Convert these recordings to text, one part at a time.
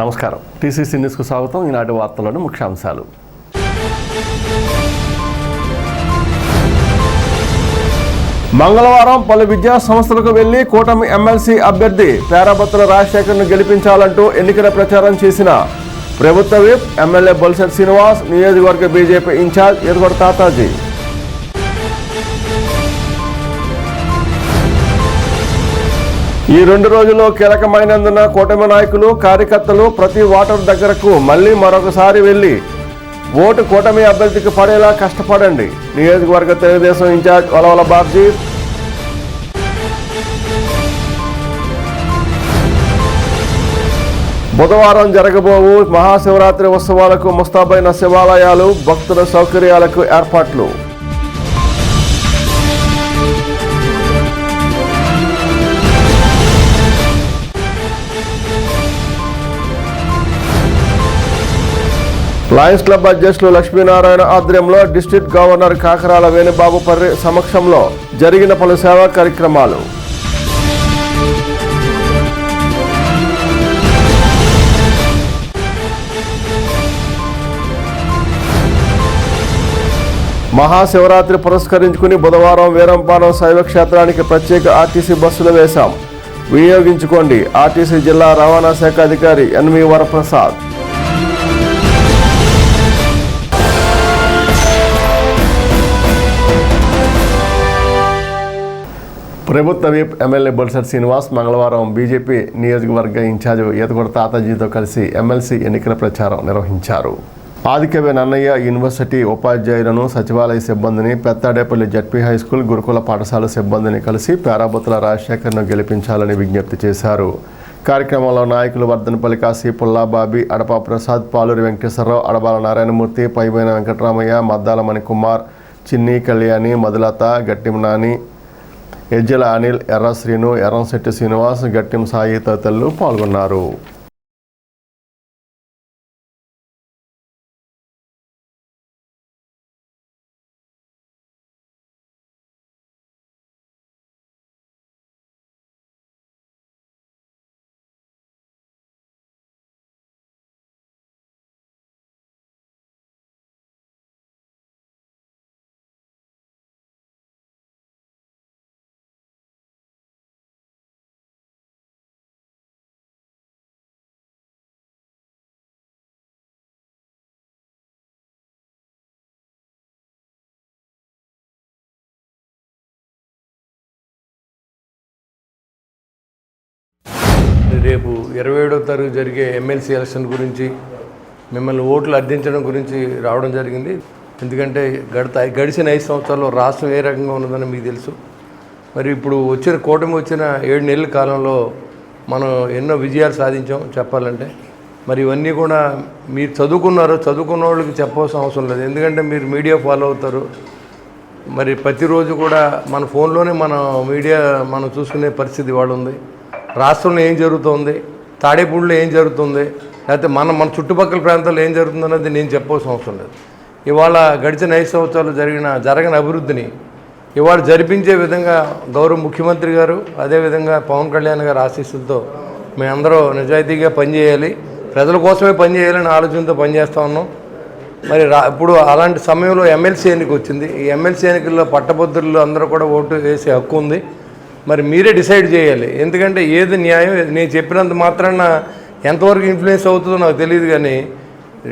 నమస్కారం. టీసీసీ న్యూస్కు స్వాగతం. ఈనాటి వార్తలను ముఖ్యాంశాలు. మంగళవారం పలు విద్యా సంస్థలకు వెళ్లి కూటమి ఎమ్మెల్సీ అభ్యర్థి పేరాబత్తుల రాజశేఖర్ను గెలిపించాలంటూ ఎన్నికల ప్రచారం చేసిన ప్రభుత్వ విప్ ఎమ్మెల్యే బొలిశెట్టి శ్రీనివాస్, నియోజకవర్గ బీజేపీ ఇన్ఛార్జ్ ఎదుగొండ తాతాజీ. ఈ 2 రోజుల్లో కీలకమైనందున కూటమి నాయకులు, కార్యకర్తలు ప్రతి ఓటర్ దగ్గరకు మళ్లీ మరొకసారి వెళ్లి ఓటు కూటమి అభ్యర్థికి పడేలా కష్టపడండి. నియోజకవర్గ తెలుగుదేశం ఇన్ఛార్జ్ వలవల బాబ్జీ. బుధవారం జరగబోవు మహాశివరాత్రి ఉత్సవాలకు ముస్తాబైన శివాలయాలు, భక్తుల సౌకర్యాలకు ఏర్పాట్లు. లయన్స్ క్లబ్ అధ్యక్షులు లక్ష్మీనారాయణ ఆధ్వర్యంలో డిస్ట్రిక్ట్ గవర్నర్ కాకరాల వేణుబాబు పర్రి సమక్షంలో జరిగిన పలు సేవా కార్యక్రమాలు. మహాశివరాత్రి పురస్కరించుకుని బుధవారం వీరంపాలెం శైవ క్షేత్రానికి ప్రత్యేక ఆర్టీసీ బస్సులు వేశాం. వినియోగించుకోండి. ఆర్టీసీ జిల్లా రవాణా శాఖ అధికారి ఎన్వి వరప్రసాద్. ప్రభుత్వ విప్ ఎమ్మెల్యే బొలిశెట్టి శ్రీనివాస్ మంగళవారం బీజేపీ నియోజకవర్గ ఇన్ఛార్జ్ ఎదుగొండ తాతాజీతో కలిసి ఎమ్మెల్సీ ఎన్నికల ప్రచారం నిర్వహించారు. ఆదికవి నన్నయ్య యూనివర్సిటీ ఉపాధ్యాయులను, సచివాలయ సిబ్బందిని, పెత్తాడేపల్లి జడ్పీ హైస్కూల్, గురుకుల పాఠశాల సిబ్బందిని కలిసి పేరాబత్తుల రాజశేఖర్ను గెలిపించాలని విజ్ఞప్తి చేశారు. కార్యక్రమంలో నాయకులు వర్ధనపల్లి కాశీ, పుల్లా బాబీ, అడపా ప్రసాద్, పాలూరి వెంకటేశ్వరరావు, అడబాల నారాయణమూర్తి, పైబోయిన వెంకటరామయ్య, మద్దాల మణికుమార్, చిన్ని కళ్యాణి, మధులత, గట్టిం నాని, ఎజ్జల అనిల్, ఎర్ర శ్రీను, ఎర్రంశెట్టి శ్రీనివాస్, గట్టిం సాయి తదితరులు పాల్గొన్నారు. రేపు 27వ తారీఖు జరిగే ఎమ్మెల్సీ ఎలక్షన్ గురించి మిమ్మల్ని ఓట్లు అర్థించడం గురించి రావడం జరిగింది. ఎందుకంటే గడిచిన 5 సంవత్సరాల్లో రాష్ట్రం ఏ రకంగా ఉన్నదని మీకు తెలుసు. మరి ఇప్పుడు కూటమి వచ్చిన 7 నెలల కాలంలో మనం ఎన్నో విజయాలు సాధించాం చెప్పాలంటే. మరి ఇవన్నీ కూడా మీరు చదువుకున్న వాళ్ళకి చెప్పవలసిన అవసరం లేదు. ఎందుకంటే మీరు మీడియా ఫాలో అవుతారు. మరి ప్రతిరోజు కూడా మన ఫోన్లోనే మీడియా మనం చూసుకునే పరిస్థితి ఇవాళ ఉంది. రాష్ట్రంలో ఏం జరుగుతుంది, తాడేపూడిలో ఏం జరుగుతుంది, లేకపోతే మన చుట్టుపక్కల ప్రాంతాల్లో ఏం జరుగుతుంది అన్నది నేను చెప్పవలసిన అవసరం లేదు. ఇవాళ గడిచిన 5 సంవత్సరాలు జరగని అభివృద్ధిని ఇవాళ జరిపించే విధంగా గౌరవ ముఖ్యమంత్రి గారు, అదేవిధంగా పవన్ కళ్యాణ్ గారి ఆశీస్సులతో మేమందరూ నిజాయితీగా పనిచేయాలి, ప్రజల కోసమే పనిచేయాలని ఆలోచనతో పనిచేస్తూ ఉన్నాం. మరి ఇప్పుడు అలాంటి సమయంలో ఎమ్మెల్సీ ఎన్నిక వచ్చింది. ఈ ఎమ్మెల్సీ ఎన్నికల్లో పట్టభద్రులు అందరూ కూడా ఓటు వేసే హక్కు ఉంది. మరి మీరే డిసైడ్ చేయాలి. ఎందుకంటే ఏది న్యాయం, నేను చెప్పినంత మాత్రాన ఎంతవరకు ఇన్ఫ్లుయెన్స్ అవుతుందో నాకు తెలియదు, కానీ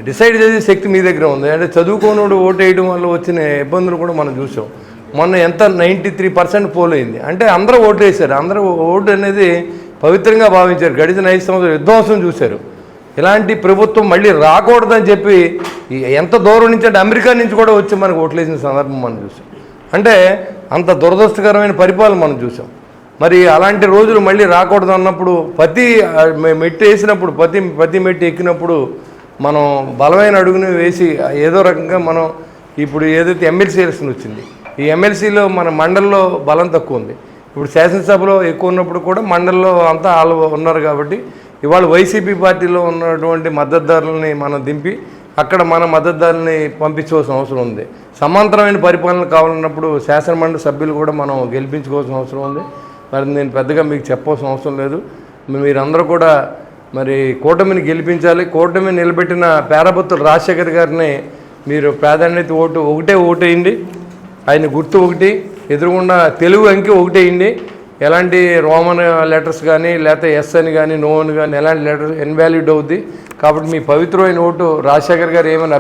డిసైడ్ చేసే శక్తి మీ దగ్గర ఉంది. అంటే చదువుకోనోడు ఓటు వేయడం వల్ల వచ్చిన ఇబ్బందులు కూడా మనం చూసాం. మొన్న 93% పోల్ అయింది. అంటే అందరూ ఓటు వేశారు. అందరూ ఓటు అనేది పవిత్రంగా భావించారు. గడిచిన 5 సంవత్సరాలు విధ్వంసం చూశారు. ఇలాంటి ప్రభుత్వం మళ్ళీ రాకూడదని చెప్పి ఎంత దూరం నుంచి అంటే అమెరికా నుంచి కూడా వచ్చి మనకు ఓట్లు వేసిన సందర్భం మనం చూసాం. అంటే అంత దురదృష్టకరమైన పరిపాలన మనం చూసాం. మరి అలాంటి రోజులు మళ్ళీ రాకూడదు అన్నప్పుడు ప్రతి మెట్టు వేసినప్పుడు ప్రతి మెట్టు ఎక్కినప్పుడు మనం బలమైన అడుగుని వేసి ఏదో రకంగా మనం ఇప్పుడు ఏదైతే ఎమ్మెల్సీ ఎలక్షన్ వచ్చింది, ఈ ఎమ్మెల్సీలో మన మండలంలో బలం తక్కువ ఉంది. ఇప్పుడు శాసనసభలో ఎక్కువ ఉన్నప్పుడు కూడా మండలంలో అంతా వాళ్ళు ఉన్నారు. కాబట్టి ఇవాళ వైసీపీ పార్టీలో ఉన్నటువంటి మద్దతుదారులని మనం దింపి అక్కడ మన మద్దతుదారులని పంపించవలసిన అవసరం ఉంది. సమాంతరమైన పరిపాలన కావాలన్నప్పుడు శాసనమండలి సభ్యులు కూడా మనం గెలిపించుకోవాల్సిన అవసరం ఉంది. మరి నేను పెద్దగా మీకు చెప్పవలసిన అవసరం లేదు. మీరందరూ కూడా మరి కూటమిని గెలిపించాలి. కూటమిని నిలబెట్టిన పేరాబత్తుల రాజశేఖర్ గారిని మీరు ప్రాధాన్యత ఒకటే ఓటేయండి. ఆయన గుర్తు ఒకటి, ఎదురుగుండా తెలుగు అంకి ఒకటేయండి. ఎలాంటి రోమన్ లెటర్స్ కానీ లేకపోతే ఎస్ అని కానీ నో అని కానీ ఎలాంటి లెటర్స్ ఇన్వాలిడ్ అవుద్ది. కాబట్టి మీ పవిత్రమైన ఓటు రాజశేఖర్ గారు ఏమైనా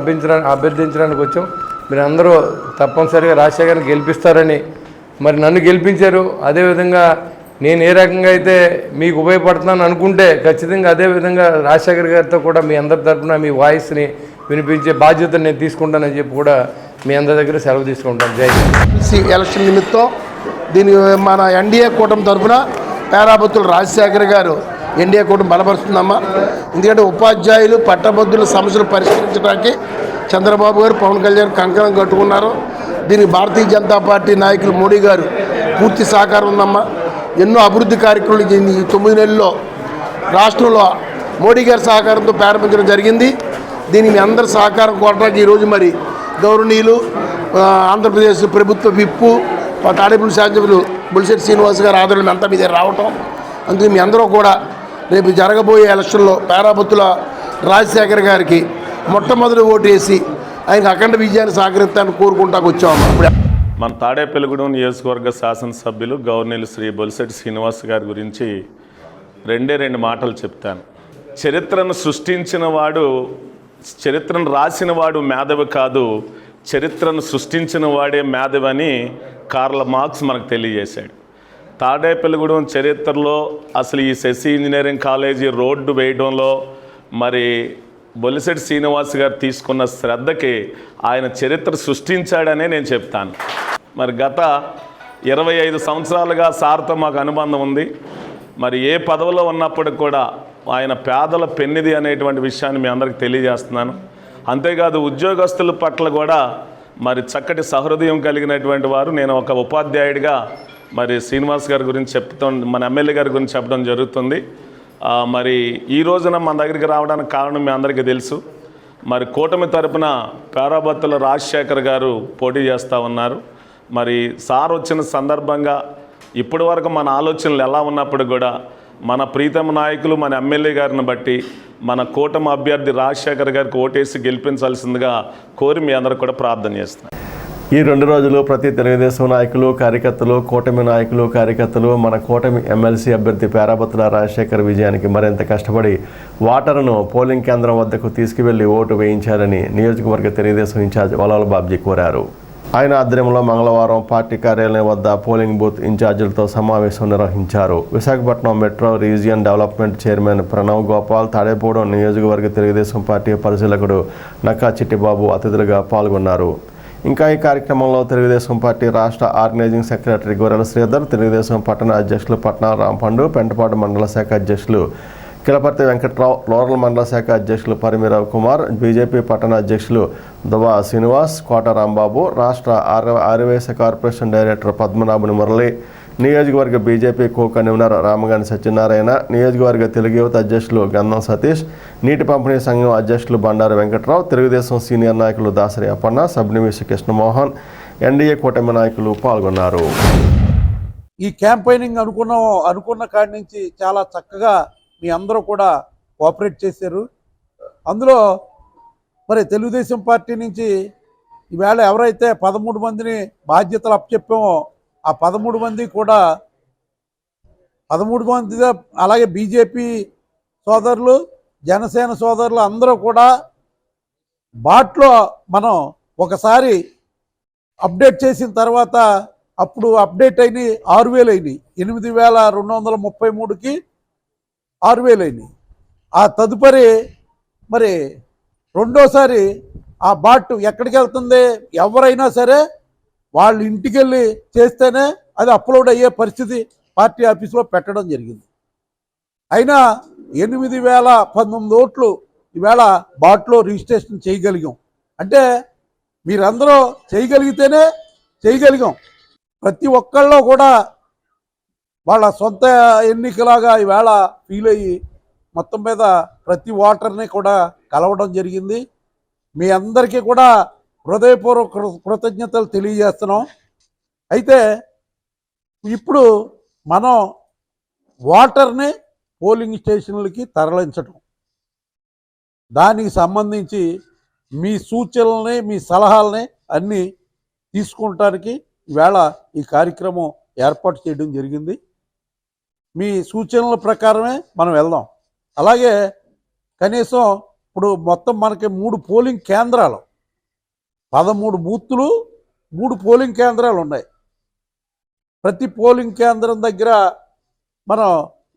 అభ్యర్థించడానికి వచ్చాం. మీరు అందరూ తప్పనిసరిగా రాజశేఖర్ని గెలిపిస్తారని మరి నన్ను గెలిపించారు. అదేవిధంగా నేను ఏ రకంగా అయితే మీకు ఉపయోగపడుతున్నాను అనుకుంటే ఖచ్చితంగా అదేవిధంగా రాజశేఖర్ గారితో కూడా మీ అందరి తరఫున మీ వాయిస్ని వినిపించే బాధ్యతను నేను తీసుకుంటానని చెప్పి కూడా మీ అందరి దగ్గర సెలవు తీసుకుంటాను. జై హింద్. ఎలక్షన్ నిమిత్తం దీని మన ఎన్డీఏ కూటమి తరఫున పేరాబత్తుల రాజశేఖర్ గారు ఎన్డీఏ కూటమి బలపరుస్తుందమ్మా. ఎందుకంటే ఉపాధ్యాయులు పట్టభద్రుల సమస్యలు పరిష్కరించడానికి చంద్రబాబు గారు పవన్ కళ్యాణ్ కంకణం కట్టుకున్నారు. దీనికి భారతీయ జనతా పార్టీ నాయకులు మోడీ గారు పూర్తి సహకారం ఉందమ్మా. ఎన్నో అభివృద్ధి కార్యక్రమాలు ఈ 9 నెలల్లో రాష్ట్రంలో మోడీ గారి సహకారంతో ప్రారంభించడం జరిగింది. దీనికి అందరి సహకారం కోరడానికి ఈరోజు మరి గౌరవనీయులు ఆంధ్రప్రదేశ్ ప్రభుత్వ విప్పు తాడేపల్లి శాసనసభ్యులు బొలిశెట్టి శ్రీనివాస్ గారు ఆదరణ అంతా మీద రావటం, అందుకే మీ అందరూ కూడా రేపు జరగబోయే ఎలక్షన్లో పేరాబత్తుల రాజశేఖర్ గారికి మొట్టమొదటి ఓటు వేసి ఆయనకు అఖండ విజయాన్ని సహకరిస్తానని కోరుకుంటాకు వచ్చాము. మన తాడేపల్లిగూడెం నియోజకవర్గ శాసనసభ్యులు గవర్నీయులు శ్రీ బొలిశెట్టి శ్రీనివాస్ గారి గురించి రెండు మాటలు చెప్తాను. చరిత్రను రాసిన వాడు మేధావి కాదు, చరిత్రను సృష్టించిన వాడే మేధావి అని కార్ల్ మార్క్స్ మనకు తెలియజేశాడు. తాడేపల్లిగూడెం చరిత్రలో అసలు ఈ శశి ఇంజనీరింగ్ కాలేజీ రోడ్డు వేయడంలో మరి బొలిశెట్టి శ్రీనివాస్ గారు తీసుకున్న శ్రద్ధకి ఆయన చరిత్ర సృష్టించాడనే నేను చెప్తాను. మరి గత 25 సంవత్సరాలుగా సార్తో మాకు అనుబంధం ఉంది. మరి ఏ పదవిలో ఉన్నప్పటికి కూడా ఆయన పేదల పెన్నిది అనేటువంటి విషయాన్ని మీ అందరికీ తెలియజేస్తున్నాను. అంతేకాదు ఉద్యోగస్తుల పట్ల కూడా మరి చక్కటి సహృదయం కలిగినటువంటి వారు. నేను ఒక ఉపాధ్యాయుడిగా మరి శ్రీనివాస్ గారి గురించి మన ఎమ్మెల్యే గారి గురించి చెప్పడం జరుగుతుంది. మరి ఈ రోజున మన దగ్గరికి రావడానికి కారణం మీ అందరికీ తెలుసు. మరి కూటమి తరపున పేరాబత్తుల రాజశేఖర్ గారు పోటీ చేస్తూ ఉన్నారు. మరి సార్ వచ్చిన సందర్భంగా ఇప్పటి వరకు మన ఆలోచనలు ఎలా ఉన్నప్పుడు కూడా మన ప్రీతమ నాయకులు మన ఎమ్మెల్యే గారిని బట్టి మన కూటమి అభ్యర్థి రాజశేఖర్ గారికి ఓటేసి గెలిపించాల్సిందిగా కోరి మీ అందరికి కూడా ప్రార్థన చేస్తున్నాను. ఈ 2 రోజులు ప్రతి తెలుగుదేశం నాయకులు కార్యకర్తలు, కూటమి నాయకులు కార్యకర్తలు మన కూటమి ఎమ్మెల్సీ అభ్యర్థి పేరాబత్తుల రాజశేఖర్ విజయానికి మరింత కష్టపడి ఓటరును పోలింగ్ కేంద్రం వద్దకు తీసుకువెళ్లి ఓటు వేయించాలని నియోజకవర్గ తెలుగుదేశం ఇన్ఛార్జ్ వలాల బాబ్జీ కోరారు. ఆయన ఆధ్వర్యంలో మంగళవారం పార్టీ కార్యాలయం వద్ద పోలింగ్ బూత్ ఇన్ఛార్జీలతో సమావేశం నిర్వహించారు. Visakhapatnam metro region development chairman Pranav Gopal, Tadepudem నియోజకవర్గ తెలుగుదేశం పార్టీ పరిశీలకుడు నక్కా చిట్టిబాబు అతిథులుగా పాల్గొన్నారు. ఇంకా ఈ కార్యక్రమంలో తెలుగుదేశం పార్టీ రాష్ట్ర ఆర్గనైజింగ్ సెక్రటరీ గొర్రెల శ్రీధర్, తెలుగుదేశం పట్టణ అధ్యక్షులు పట్నాల రాంపండు, పెంటపాడు మండల శాఖ అధ్యక్షులు కిలపర్తి వెంకట్రావు, రూరల్ మండల శాఖ అధ్యక్షులు పరిమిరావు కుమార్, బీజేపీ పట్టణ అధ్యక్షులు దువా శ్రీనివాస్, కోట రాంబాబు, రాష్ట్ర ఆర్యవైశ్య కార్పొరేషన్ డైరెక్టర్ పద్మనాభుని మురళి, నియోజకవర్గ బీజేపీ కో కన్వీనర్ రామగాని సత్యనారాయణ, నియోజకవర్గ తెలుగు యువత అధ్యక్షులు గంధం సతీష్, నీటి పంపిణీ సంఘం అధ్యక్షులు బండారు వెంకట్రావు, తెలుగుదేశం సీనియర్ నాయకులు దాసరి అప్పన్న, సబ్నివేశ కృష్ణమోహన్, ఎన్డీఏ కూటమి నాయకులు పాల్గొన్నారు. ఈ క్యాంపెయినింగ్ అనుకున్న కాడి నుంచి చాలా చక్కగా మీ అందరూ కూడా కోఆపరేట్ చేశారు. అందులో మరి తెలుగుదేశం పార్టీ నుంచి ఈవేళ ఎవరైతే 13 మందిని బాధ్యతలు అప్పచెప్పామో ఆ 13 మంది కూడా 13 మంది, అలాగే బీజేపీ సోదరులు, జనసేన సోదరులు అందరూ కూడా బాట్లో మనం ఒకసారి అప్డేట్ చేసిన తర్వాత అప్పుడు అప్డేట్ అయినాయి 6,000 అయినాయి. 8,233కి 6,000 అయినాయి. ఆ తదుపరి మరి రెండోసారి ఆ బాట్ ఎక్కడికి వెళ్తుంది, ఎవరైనా సరే వాళ్ళు ఇంటికి వెళ్ళి చేస్తేనే అది అప్లోడ్ అయ్యే పరిస్థితి పార్టీ ఆఫీసులో పెట్టడం జరిగింది. అయినా 8,019 ఓట్లు ఈవేళ బాట్లో రిజిస్ట్రేషన్ చేయగలిగాం. అంటే మీరందరూ చేయగలిగితేనే చేయగలిగాం. ప్రతి ఒక్కళ్ళలో కూడా వాళ్ళ సొంత ఎన్నికలాగా ఈవేళ ఫీల్ అయ్యి మొత్తం మీద ప్రతి ఓటర్ని కూడా కలవడం జరిగింది. మీ అందరికీ కూడా హృదయపూర్వక కృతజ్ఞతలు తెలియజేస్తున్నాం. అయితే ఇప్పుడు మనం ఓటర్ని పోలింగ్ స్టేషన్లకి తరలించటం. దానికి సంబంధించి మీ సూచనల్ని మీ సలహాలని అన్నీ తీసుకుంటానికి ఈవేళ ఈ కార్యక్రమం ఏర్పాటు చేయడం జరిగింది. మీ సూచనల ప్రకారమే మనం వెళ్దాం. అలాగే కనీసం ఇప్పుడు మొత్తం మనకి 3 పోలింగ్ కేంద్రాలు, 13 బూతులు, 3 పోలింగ్ కేంద్రాలు ఉన్నాయి. ప్రతి పోలింగ్ కేంద్రం దగ్గర మనం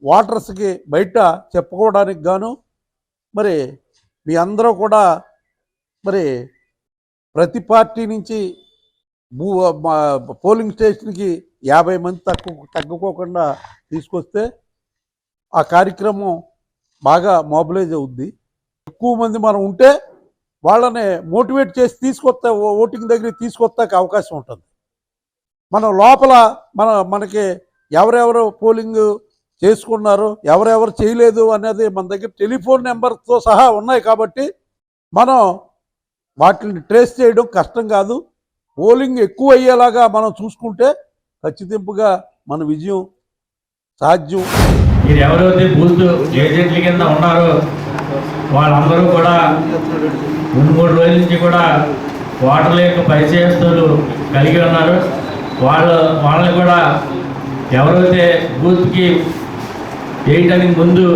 ఓటర్స్కి బయట చెప్పుకోవడానికి గాను మరి మీ అందరూ కూడా మరి ప్రతి పార్టీ నుంచి పోలింగ్ స్టేషన్కి 50 మంది తగ్గుకోకుండా తీసుకొస్తే ఆ కార్యక్రమం బాగా మొబిలైజ్ అవుద్ది. ఎక్కువ మంది మనం ఉంటే వాళ్ళని మోటివేట్ చేసి తీసుకొస్తా ఓటింగ్ దగ్గరికి తీసుకొస్తాక అవకాశం ఉంటుంది. మనం లోపల మనకి ఎవరెవరు పోలింగ్ చేసుకున్నారు, ఎవరెవరు చేయలేదు అనేది మన దగ్గర టెలిఫోన్ నెంబర్తో సహా ఉన్నాయి. కాబట్టి మనం వాటిని ట్రేస్ చేయడం కష్టం కాదు. పోలింగ్ ఎక్కువ అయ్యేలాగా మనం చూసుకుంటే ఖచ్చితంగా మన విజయం సాధ్యం. మీరు ఎవరైతే బూత్ ఏజెంట్ల కింద ఉన్నారో వాళ్ళందరూ కూడా 2-3 రోజుల నుంచి కూడా ఓటర్ల యొక్క పరిచయస్తులు కలిగి ఉన్నారు. వాళ్ళని కూడా ఎవరైతే బూత్కి వేయడానికి ముందు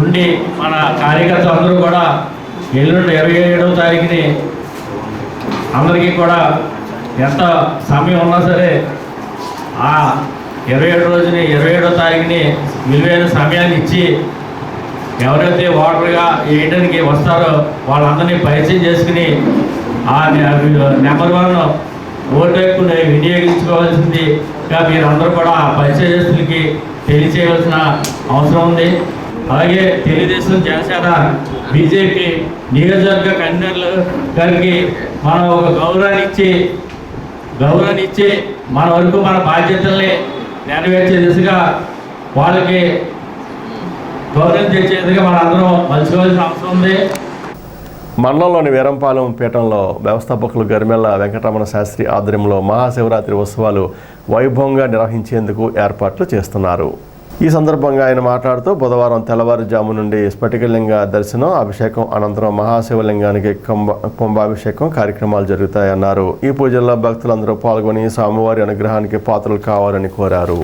ఉండి మన కార్యకర్తలు అందరూ కూడా ఎల్లుండి 27వ తారీఖుని అందరికీ కూడా ఎంత సమయం ఉన్నా సరే ఆ 27వ తారీఖుని విలువైన సమయాన్ని ఇచ్చి ఎవరైతే ఓటర్గా వేయడానికి వస్తారో వాళ్ళందరినీ పరిచయం చేసుకుని ఆ నెంబర్ 1 ఓటు హక్కుని వినియోగించుకోవాల్సిందిగా మీరందరూ కూడా ఆ పరిచయస్తులకి తెలియచేయవలసిన అవసరం ఉంది. అలాగే తెలుగుదేశం, జనసేన, బీజేపీ నియోజకవర్గ కన్వీనర్లు గారికి మనం ఒక గౌరవాన్ని ఇచ్చి మన వరకు మన బాధ్యతల్ని నెరవేర్చే దిశగా వాళ్ళకి గౌరవం తెచ్చేందుకు మనందరం మలుచుకోవాల్సిన అవసరం ఉంది. మండలంలోని వీరంపాలెం పీఠంలో వ్యవస్థాపకులు గరిమెల్ల వెంకటరమణ శాస్త్రి ఆధ్వర్యంలో మహాశివరాత్రి ఉత్సవాలు వైభవంగా నిర్వహించేందుకు ఏర్పాట్లు చేస్తున్నారు. ఈ సందర్భంగా ఆయన మాట్లాడుతూ బుధవారం తెల్లవారుజాము నుండి స్ఫటికలింగ దర్శనం, అభిషేకం అనంతరం మహాశివలింగానికి కుంభాభిషేకం కార్యక్రమాలు జరుగుతాయన్నారు. ఈ పూజల్లో భక్తులందరూ పాల్గొని స్వామివారి అనుగ్రహానికి పాత్రలు కావాలని కోరారు.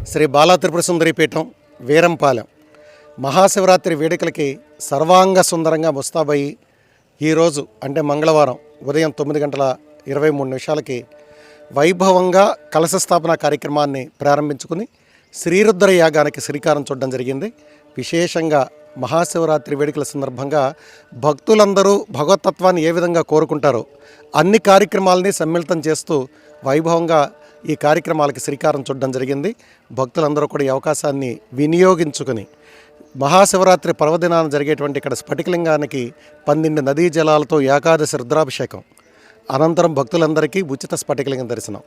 శ్రీ బాలా త్రిపుర సుందరి పీఠం వీరంపాలెం మహాశివరాత్రి వేడుకలకి సర్వాంగ సుందరంగా ముస్తాబయ్యి ఈరోజు అంటే మంగళవారం ఉదయం 9:23 వైభవంగా కలశ స్థాపన కార్యక్రమాన్ని ప్రారంభించుకుని శ్రీరుద్ర యాగానికి శ్రీకారం చుట్టడం జరిగింది. విశేషంగా మహాశివరాత్రి వేడుకల సందర్భంగా భక్తులందరూ భగవతత్వాన్ని ఏ విధంగా కోరుకుంటారో అన్ని కార్యక్రమాలని సమ్మిళితం చేస్తూ వైభవంగా ఈ కార్యక్రమాలకి శ్రీకారం చుట్టడం జరిగింది. భక్తులందరూ కూడా ఈ అవకాశాన్ని వినియోగించుకుని మహాశివరాత్రి పర్వదినాన జరిగేటువంటి ఇక్కడ స్ఫటికలింగానికి 12 నదీ జలాలతో ఏకాదశి రుద్రాభిషేకం అనంతరం భక్తులందరికీ ఉచిత స్ఫటికలింగం దర్శనం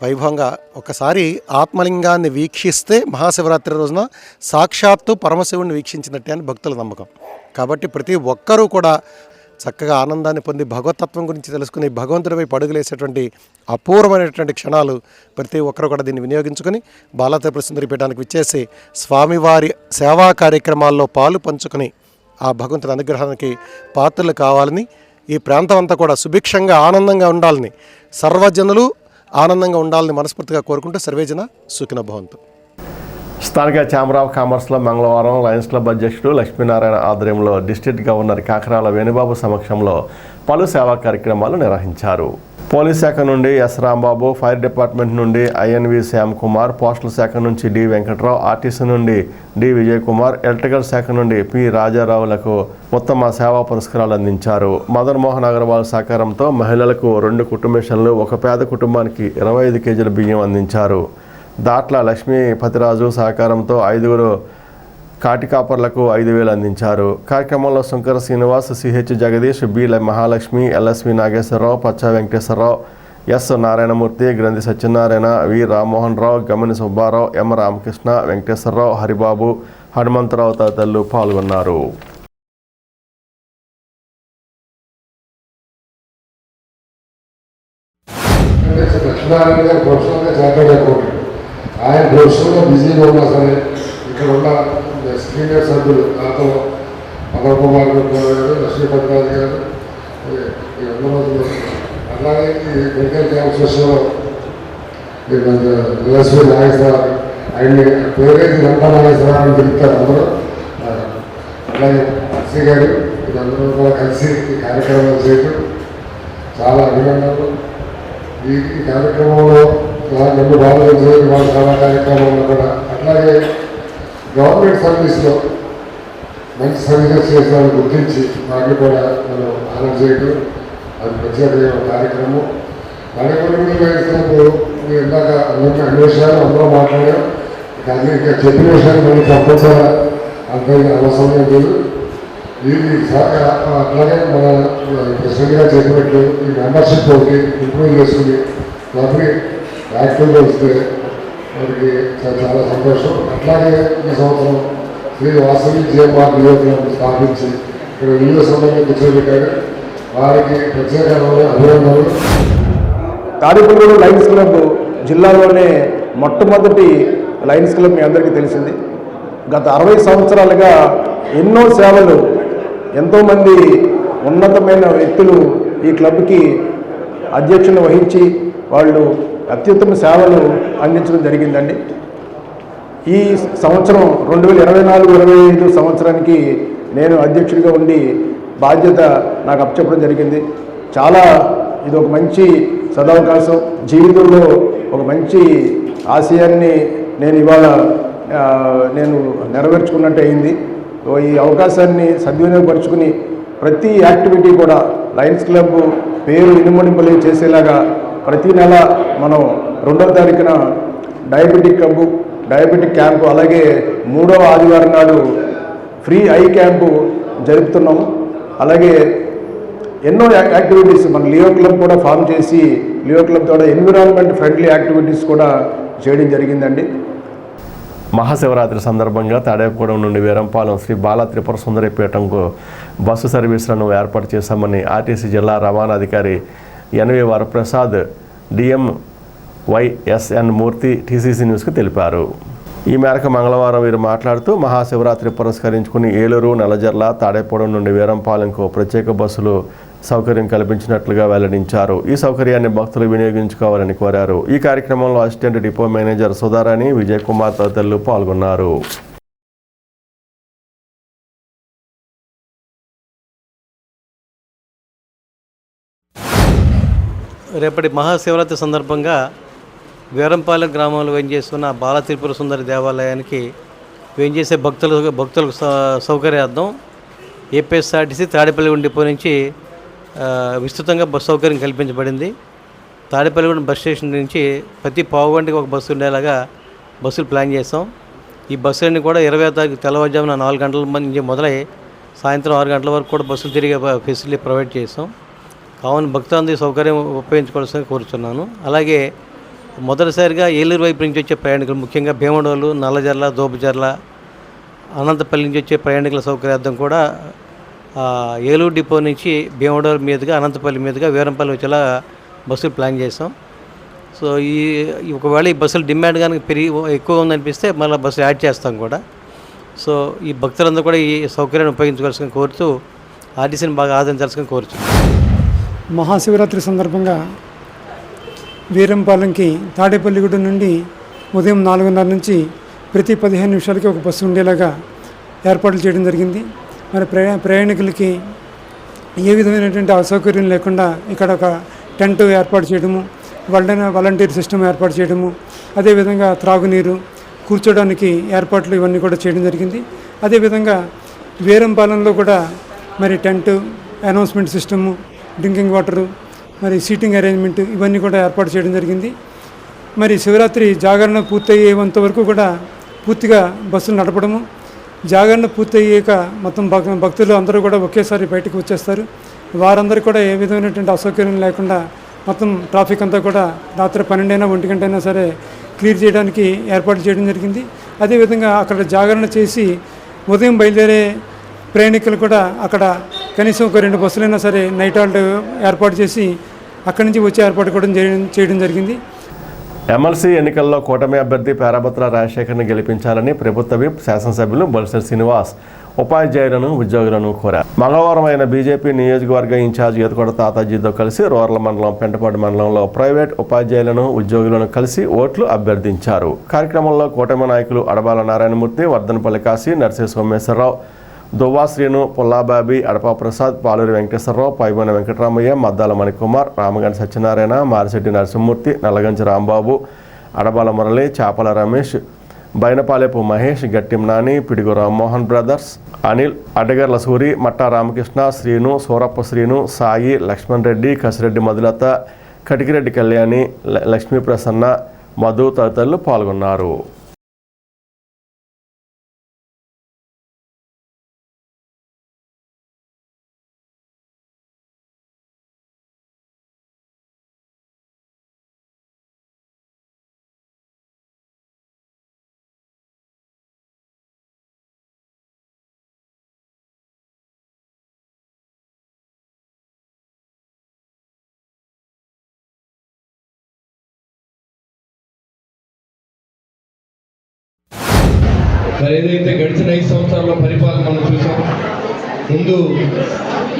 వైభవంగా ఒకసారి ఆత్మలింగాన్ని వీక్షిస్తే మహాశివరాత్రి రోజున సాక్షాత్తు పరమశివుడిని వీక్షించినట్టే అని భక్తుల నమ్మకం. కాబట్టి ప్రతి ఒక్కరూ కూడా చక్కగా ఆనందాన్ని పొంది భగవతత్వం గురించి తెలుసుకుని భగవంతుడి వైపు అడుగులేసేటువంటి అపూర్వమైనటువంటి క్షణాలు ప్రతి ఒక్కరు కూడా దీన్ని వినియోగించుకొని బాలా త్రిపుర సుందరి పీఠానికి విచ్చేసి స్వామివారి సేవా కార్యక్రమాల్లో పాలు పంచుకొని ఆ భగవంతుడి అనుగ్రహానికి పాత్రలు కావాలని, ఈ ప్రాంతం అంతా కూడా సుభిక్షంగా ఆనందంగా ఉండాలని, సర్వజనులు ఆనందంగా ఉండాలని మనస్ఫూర్తిగా కోరుకుంటూ సర్వేజన సుఖినో భవంతు. స్థానిక ఛాంబర్ ఆఫ్ కామర్స్లో మంగళవారం లయన్స్ క్లబ్ అధ్యక్షుడు లక్ష్మీనారాయణ ఆధ్వర్యంలో డిస్ట్రిక్ట్ గవర్నర్ కాకరాల వేణుబాబు సమక్షంలో పలు సేవా కార్యక్రమాలు నిర్వహించారు. పోలీస్ శాఖ నుండి ఎస్ రాంబాబు, ఫైర్ డిపార్ట్మెంట్ నుండి ఐఎన్వి శ్యామ్ కుమార్, పోస్టల్ శాఖ నుంచి డి వెంకట్రావు, ఆర్టీసీ నుండి డి విజయ్ కుమార్, ఎలక్ట్రికల్ శాఖ నుండి పి రాజారావులకు ఉత్తమ సేవా పురస్కారాలు అందించారు. మదన్ మోహన్ అగర్వాల్ సహకారంతో మహిళలకు 2 కుటుంబేషన్లు, ఒక పేద కుటుంబానికి 25 కేజీల బియ్యం అందించారు. దాట్ల లక్ష్మీపతిరాజు సహకారంతో 5 కాటికాపర్లకు 5,000 అందించారు. కార్యక్రమంలో Shankara Srinivas, CH Jagadish, B Mahalakshmi, LSV Nageswara Rao, Pachcha Venkateswara Rao, S Narayanamurthy, Granthi Satyanarayana, వి రామ్మోహన్ రావు, గమని సుబ్బారావు, ఎం రామకృష్ణ, వెంకటేశ్వరరావు, హరిబాబు, హనుమంతరావు తదితరులు పాల్గొన్నారు. ఆయన ప్రొఫెషన్లో బిజీగా ఉన్నా సరే ఇక్కడ ఉన్న సీనియర్ సభ్యులు నాతో పవన్ కుమార్ గారు, లక్ష్మీపతిరాజు గారు, అందరూ అలాగే ఈ మెడికల్ క్యాంప్ సెషన్లో ఎల్ఎస్వి నాగేశ్వరరావు, ఆయన పేరేది లంకా నాగేశ్వరరావు అని పిలుస్తారు అందరూ. అలాగే ఎస్సీ గారు, వీళ్ళందరూ కూడా కలిసి ఈ కార్యక్రమాలు చేయడం చాలా అభినందనలు. ఈ కార్యక్రమంలో నన్ను బాగా చేయడం వాళ్ళ చాలా కార్యక్రమంలో కూడా అట్లాగే గవర్నమెంట్ సర్వీస్లో మంచి సర్వీసెస్ చేసిన గుర్తించి వాటిని కూడా మనం ఆనర్ చేయడం అది ప్రత్యేకమైన కార్యక్రమం. మణిపూర్లో వేసినప్పుడు మీరు ఇందాక అన్ని విషయాలు అందరూ మాట్లాడాం. కానీ ఇంకా చెప్పిన విషయాలు మనం తప్పకుండా అంత అవసరం లేదు. ఇది అట్లాగే మన ప్రెసిడెంట్గా చెప్పినట్టు ఈ మెంబర్షిప్ ఒకటి ఇంప్రూవ్ చేసుకుని క్లబ్ని యాక్టివ్గా వస్తే వారికి చాలా సంతోషం. అట్లాగే ఈ సంవత్సరం శ్రీ వాసవి జయపాల్ నియోజకవర్గం స్థాపించి ఇక్కడ వివిధ సమయంలో కూర్చోబెట్టారు. వారికి ప్రత్యేకమైన అభినందనలు. తాడేపల్లిగూడ లయన్స్ క్లబ్ జిల్లాలోనే మొట్టమొదటి లయన్స్ క్లబ్ మీ అందరికీ తెలిసింది. గత 60 సంవత్సరాలుగా ఎన్నో సేవలు, ఎంతోమంది ఉన్నతమైన వ్యక్తులు ఈ క్లబ్కి అధ్యక్షులు వహించి వాళ్ళు అత్యుత్తమ సేవలు అందించడం జరిగిందండి. ఈ సంవత్సరం 2024-25 సంవత్సరానికి నేను అధ్యక్షుడిగా ఉండి బాధ్యత నాకు అప్పచెప్పడం జరిగింది. చాలా ఇది ఒక మంచి సదవకాశం. జీవితంలో ఒక మంచి ఆశయాన్ని నేను ఇవాళ నేను నెరవేర్చుకున్నట్టు అయింది. ఈ అవకాశాన్ని సద్వినియోగపరుచుకుని ప్రతి యాక్టివిటీ కూడా లయన్స్ క్లబ్ పేరు ఇనుమడింపలే చేసేలాగా ప్రతి నెల మనం 2వ తారీఖున డయాబెటిక్ క్యాంపు, అలాగే 3వ ఆదివారం నాడు ఫ్రీ ఐ క్యాంపు జరుపుతున్నాము. అలాగే ఎన్నో యాక్టివిటీస్ మన లియో క్లబ్ కూడా ఫామ్ చేసి లియో క్లబ్ ద్వారా ఎన్విరాన్మెంట్ ఫ్రెండ్లీ యాక్టివిటీస్ కూడా చేయడం జరిగిందండి. మహాశివరాత్రి సందర్భంగా తాడేపగూడెం నుండి వీరంపాలెం శ్రీ బాల త్రిపుర సుందరి పీఠంకు బస్సు సర్వీసులను ఏర్పాటు చేశామని ఆర్టీసీ జిల్లా రవాణాధికారి ఎన్వి వరప్రసాద్, డిఎం వైఎస్ఎన్ మూర్తి టీసీసీ న్యూస్కు తెలిపారు. ఈ మేరకు మంగళవారం వీరు మాట్లాడుతూ మహాశివరాత్రి పురస్కరించుకుని ఏలూరు, నల్లజర్ల, తాడేపగూడెం నుండి వీరంపాలెంకు ప్రత్యేక బస్సులు సౌకర్యం కల్పించినట్లుగా వెల్లడించారు. ఈ సౌకర్యాన్ని భక్తులు వినియోగించుకోవాలని కోరారు. ఈ కార్యక్రమంలో assistant depot manager Sudharani, Vijay Kumar తదితరులు పాల్గొన్నారు. రేపటి మహాశివరాత్రి సందర్భంగా వీరంపాలెం గ్రామంలో వేయించేస్తున్న బాల త్రిపుర సుందరి దేవాలయానికి వేయించేసే భక్తులకు సౌకర్యార్థం ఏపీఎస్ఆర్టీసీ తాడేపల్లిగూడెం డిపో నుంచి విస్తృతంగా బస్సు సౌకర్యం కల్పించబడింది. తాడేపల్లిగూడెం బస్ స్టేషన్ నుంచి ప్రతి పావు గంటకి ఒక బస్సు ఉండేలాగా బస్సులు ప్లాన్ చేసాం. ఈ బస్సులన్నీ కూడా 20వ తారీఖు తెల్లవారుజామున 4 గంటల నుంచి మొదలై సాయంత్రం 6 గంటల వరకు కూడా బస్సులు తిరిగే ఫెసిలిటీ ప్రొవైడ్ చేసాం. కావున భక్తులందరి సౌకర్యం ఉపయోగించుకోవాల్సిందిగా కోరుతున్నాను. అలాగే మొదటిసారిగా ఏలూరు వైపు నుంచి వచ్చే ప్రయాణికులు, ముఖ్యంగా భీమడోలు, నల్లజర్ల, దోబుజర్ల, అనంతపల్లి నుంచి వచ్చే ప్రయాణికుల సౌకర్యార్థం కూడా ఏలూరు డిపో నుంచి భీమడోలు మీదుగా అనంతపల్లి మీదుగా వీరంపల్లి వచ్చేలా బస్సులు ప్లాన్ చేసాం. సో ఒకవేళ ఈ బస్సులు డిమాండ్ కనుక ఎక్కువ ఉందనిపిస్తే మళ్ళీ బస్సులు యాడ్ చేస్తాం కూడా. సో ఈ భక్తులందరూ కూడా ఈ సౌకర్యాన్ని ఉపయోగించుకోవాల్సిన కోరుతూ ఆర్టీసీని బాగా ఆదరించాల్సిన కోరుతున్నాం. మహాశివరాత్రి సందర్భంగా వీరంపాలెంకి తాడేపల్లిగూడెం నుండి ఉదయం 4:30 నుంచి ప్రతి 15 నిమిషాలకి ఒక బస్సు ఉండేలాగా ఏర్పాట్లు చేయడం జరిగింది. మరి ప్రయాణికులకి ఏ విధమైనటువంటి అసౌకర్యం లేకుండా ఇక్కడ ఒక టెంట్ ఏర్పాటు చేయడము, వాలంటీర్ సిస్టమ్ ఏర్పాటు చేయడము, అదేవిధంగా త్రాగునీరు, కూర్చోడానికి ఏర్పాట్లు ఇవన్నీ కూడా చేయడం జరిగింది. అదేవిధంగా వీరంపాలెంలో కూడా మరి tent, announcement system, drinking water, మరి సీటింగ్ అరేంజ్మెంట్ ఇవన్నీ కూడా ఏర్పాటు చేయడం జరిగింది. మరి శివరాత్రి జాగరణ పూర్తయ్యేంత వరకు కూడా పూర్తిగా బస్సులు నడపడము, జాగరణ పూర్తయ్యాక మొత్తం భక్తులు అందరూ కూడా ఒకేసారి బయటకు వచ్చేస్తారు. వారందరూ కూడా ఏ విధమైనటువంటి అసౌకర్యం లేకుండా మొత్తం ట్రాఫిక్ అంతా కూడా రాత్రి 12 అయినా 1 గంట అయినా సరే క్లియర్ చేయడానికి ఏర్పాటు చేయడం జరిగింది. అదేవిధంగా అక్కడ జాగరణ చేసి ఉదయం బయలుదేరే ప్రయాణికులు కూడా అక్కడ కనీసం ఒక 2 బస్సులైనా సరే నైట్ హాల్ట్ ఏర్పాటు చేసి అక్కడి నుంచి వచ్చే ఏర్పాటు కూడా చేయడం జరిగింది. ఎమ్మెల్సీ ఎన్నికల్లో కూటమి అభ్యర్థి పేరాబత్తుల రాజశేఖర్ని గెలిపించాలని ప్రభుత్వ విప్ శాసనసభ్యులు బొలిశెట్టి శ్రీనివాస్ ఉపాధ్యాయులను, ఉద్యోగులను కోరారు. మంగళవారం ఆయన బీజేపీ నియోజకవర్గ ఇన్ఛార్జ్ ఈతకొండ తాతాజీతో కలిసి రూరల్ మండలం పెంటపాడు మండలంలో ప్రైవేట్ ఉపాధ్యాయులను, ఉద్యోగులను కలిసి ఓట్లు అభ్యర్థించారు. కార్యక్రమంలో కూటమి నాయకులు అడబాల నారాయణమూర్తి, వర్ధనపల్లి కాశీ, నర్సీ సోమేశ్వరరావు, దువ్వా శ్రీను, పుల్లాబాబి, అడపా ప్రసాద్, పాలూరి వెంకటేశ్వరరావు, పైబోన వెంకటరామయ్య, మద్దాల మణికుమార్, రామగంటి సత్యనారాయణ, మారిశెట్టి నరసింహమూర్తి, నల్లగంచి రాంబాబు, అడబాల మురళి, చాపల రమేష్, బైనపాలెపు మహేష్, గట్టిం నాని, పిడుగు రామ్మోహన్ బ్రదర్స్, అనిల్, అడ్డగర్ల సూరి, మట్టా రామకృష్ణ, శ్రీను, సూరప్ప శ్రీను, సాయి, లక్ష్మణ్ రెడ్డి, కసిరెడ్డి మధులత, కటికిరెడ్డి కళ్యాణి, లక్ష్మీ ప్రసన్న, మధు తదితరులు పాల్గొన్నారు. మరి ఏదైతే గడిచిన 5 సంవత్సరాల పరిపాలన మనం చూసాం. ముందు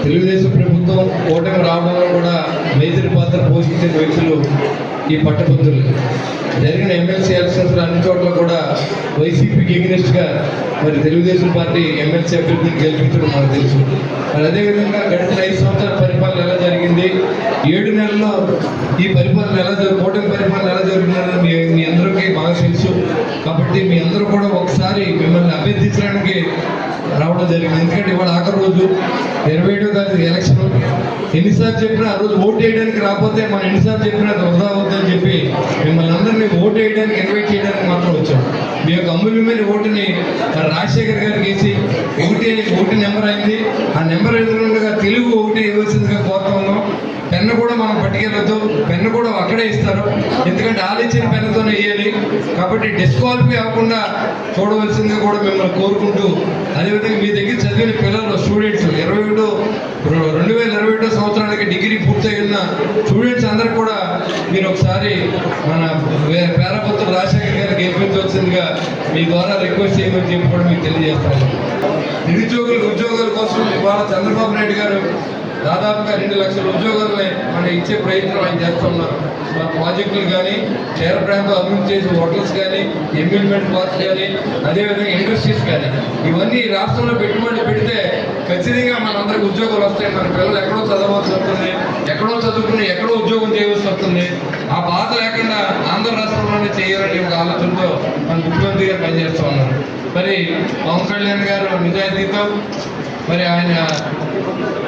తెలుగుదేశం ప్రభుత్వం ఓటమి రావడంలో కూడా మేజర్ పాత్ర పోషించిన వ్యక్తులు ఈ పట్టభద్రులు. జరిగిన ఎమ్మెల్సీ ఎలక్షన్స్ అన్ని చోట్ల కూడా వైసీపీకి ఎగ్నెస్ట్గా మరి తెలుగుదేశం పార్టీ ఎమ్మెల్సీ అభ్యర్థిని గెలిపించడం మనకు తెలుసు. మరి అదేవిధంగా గడిచిన 5 సంవత్సరాల పరిపాలన ఎలా జరిగింది, 7 నెలల్లో ఈ పరిపాలన ఓటమి పరిపాలన ఎలా జరిగిందని మీ అందరికీ బాగా తెలుసు. కాబట్టి మీ అందరూ కూడా ఒకసారి మిమ్మల్ని అభ్యర్థించడానికి రావడం జరిగింది. ఎందుకంటే ఇవాళ ఆఖరి రోజు 27వ తారీఖు ఎలక్షన్. ఎన్నిసార్లు చెప్పినా ఆ రోజు ఓటు వేయడానికి రాకపోతే మనం ఎన్నిసార్లు చెప్పినా వృధా అవుతుందని చెప్పి మిమ్మల్ని అందరినీ ఓటు వేయడానికి ఇన్వైట్ చేయడానికి మాత్రం వచ్చాం. మీ యొక్క అమూల్యమైన ఓటుని రాజశేఖర్ గారికి వేసి ఒకటి నెంబర్ అయింది. ఆ నెంబర్ ఎదురుగా తెలుగు ఒకటి ఇవ్వాల్సిందిగా కోరుతా ఉన్నాం. పెన్ను కూడా మనం పట్టుకెళ్ళొద్దు, పెన్ను కూడా అక్కడే ఇస్తారు. ఎందుకంటే ఆలోచన పెన్నుతోనే వేయాలి. కాబట్టి డిస్క్వాలిఫై అవ్వకుండా చూడవలసిందిగా కూడా మిమ్మల్ని కోరుకుంటూ, అదేవిధంగా మీ దగ్గర చదివిన పిల్లలు స్టూడెంట్స్ 2021 సంవత్సరానికి డిగ్రీ పూర్తయిన స్టూడెంట్స్ అందరూ కూడా మీరు ఒకసారి మన పేరాబత్తుల రాజశేఖర్ గారికి గెలిపించవలసిందిగా మీ ద్వారా రిక్వెస్ట్ చేయమని చెప్పి కూడా మీకు తెలియజేస్తాను. నిరుద్యోగులకు ఉద్యోగాల కోసం ఇవాళ చంద్రబాబు నాయుడు గారు దాదాపుగా 2 లక్షల ఉద్యోగాలని మనం ఇచ్చే ప్రయత్నం ఆయన చేస్తున్నారు. మన ప్రాజెక్టులు కానీ, తీర ప్రాంతం అభివృద్ధి చేసిన హోటల్స్ కానీ, ఎంప్లాయ్మెంట్ పార్క్స్ కానీ, అదేవిధంగా ఇండస్ట్రీస్ కానీ, ఇవన్నీ రాష్ట్రంలో పెట్టుబడి పెడితే ఖచ్చితంగా మనందరికి ఉద్యోగాలు వస్తాయి. మన పిల్లలు ఎక్కడో చదవాల్సి వస్తుంది, ఎక్కడో చదువుకుని ఎక్కడో ఉద్యోగం చేయవలసి వస్తుంది. ఆ బాధ లేకుండా ఆంధ్ర రాష్ట్రంలోనే చేయాలని ఒక ఆలోచనతో మన ముఖ్యమంత్రి గారు పనిచేస్తూ ఉన్నారు. మరి పవన్ కళ్యాణ్ గారు నిజాయితీతో, మరి ఆయన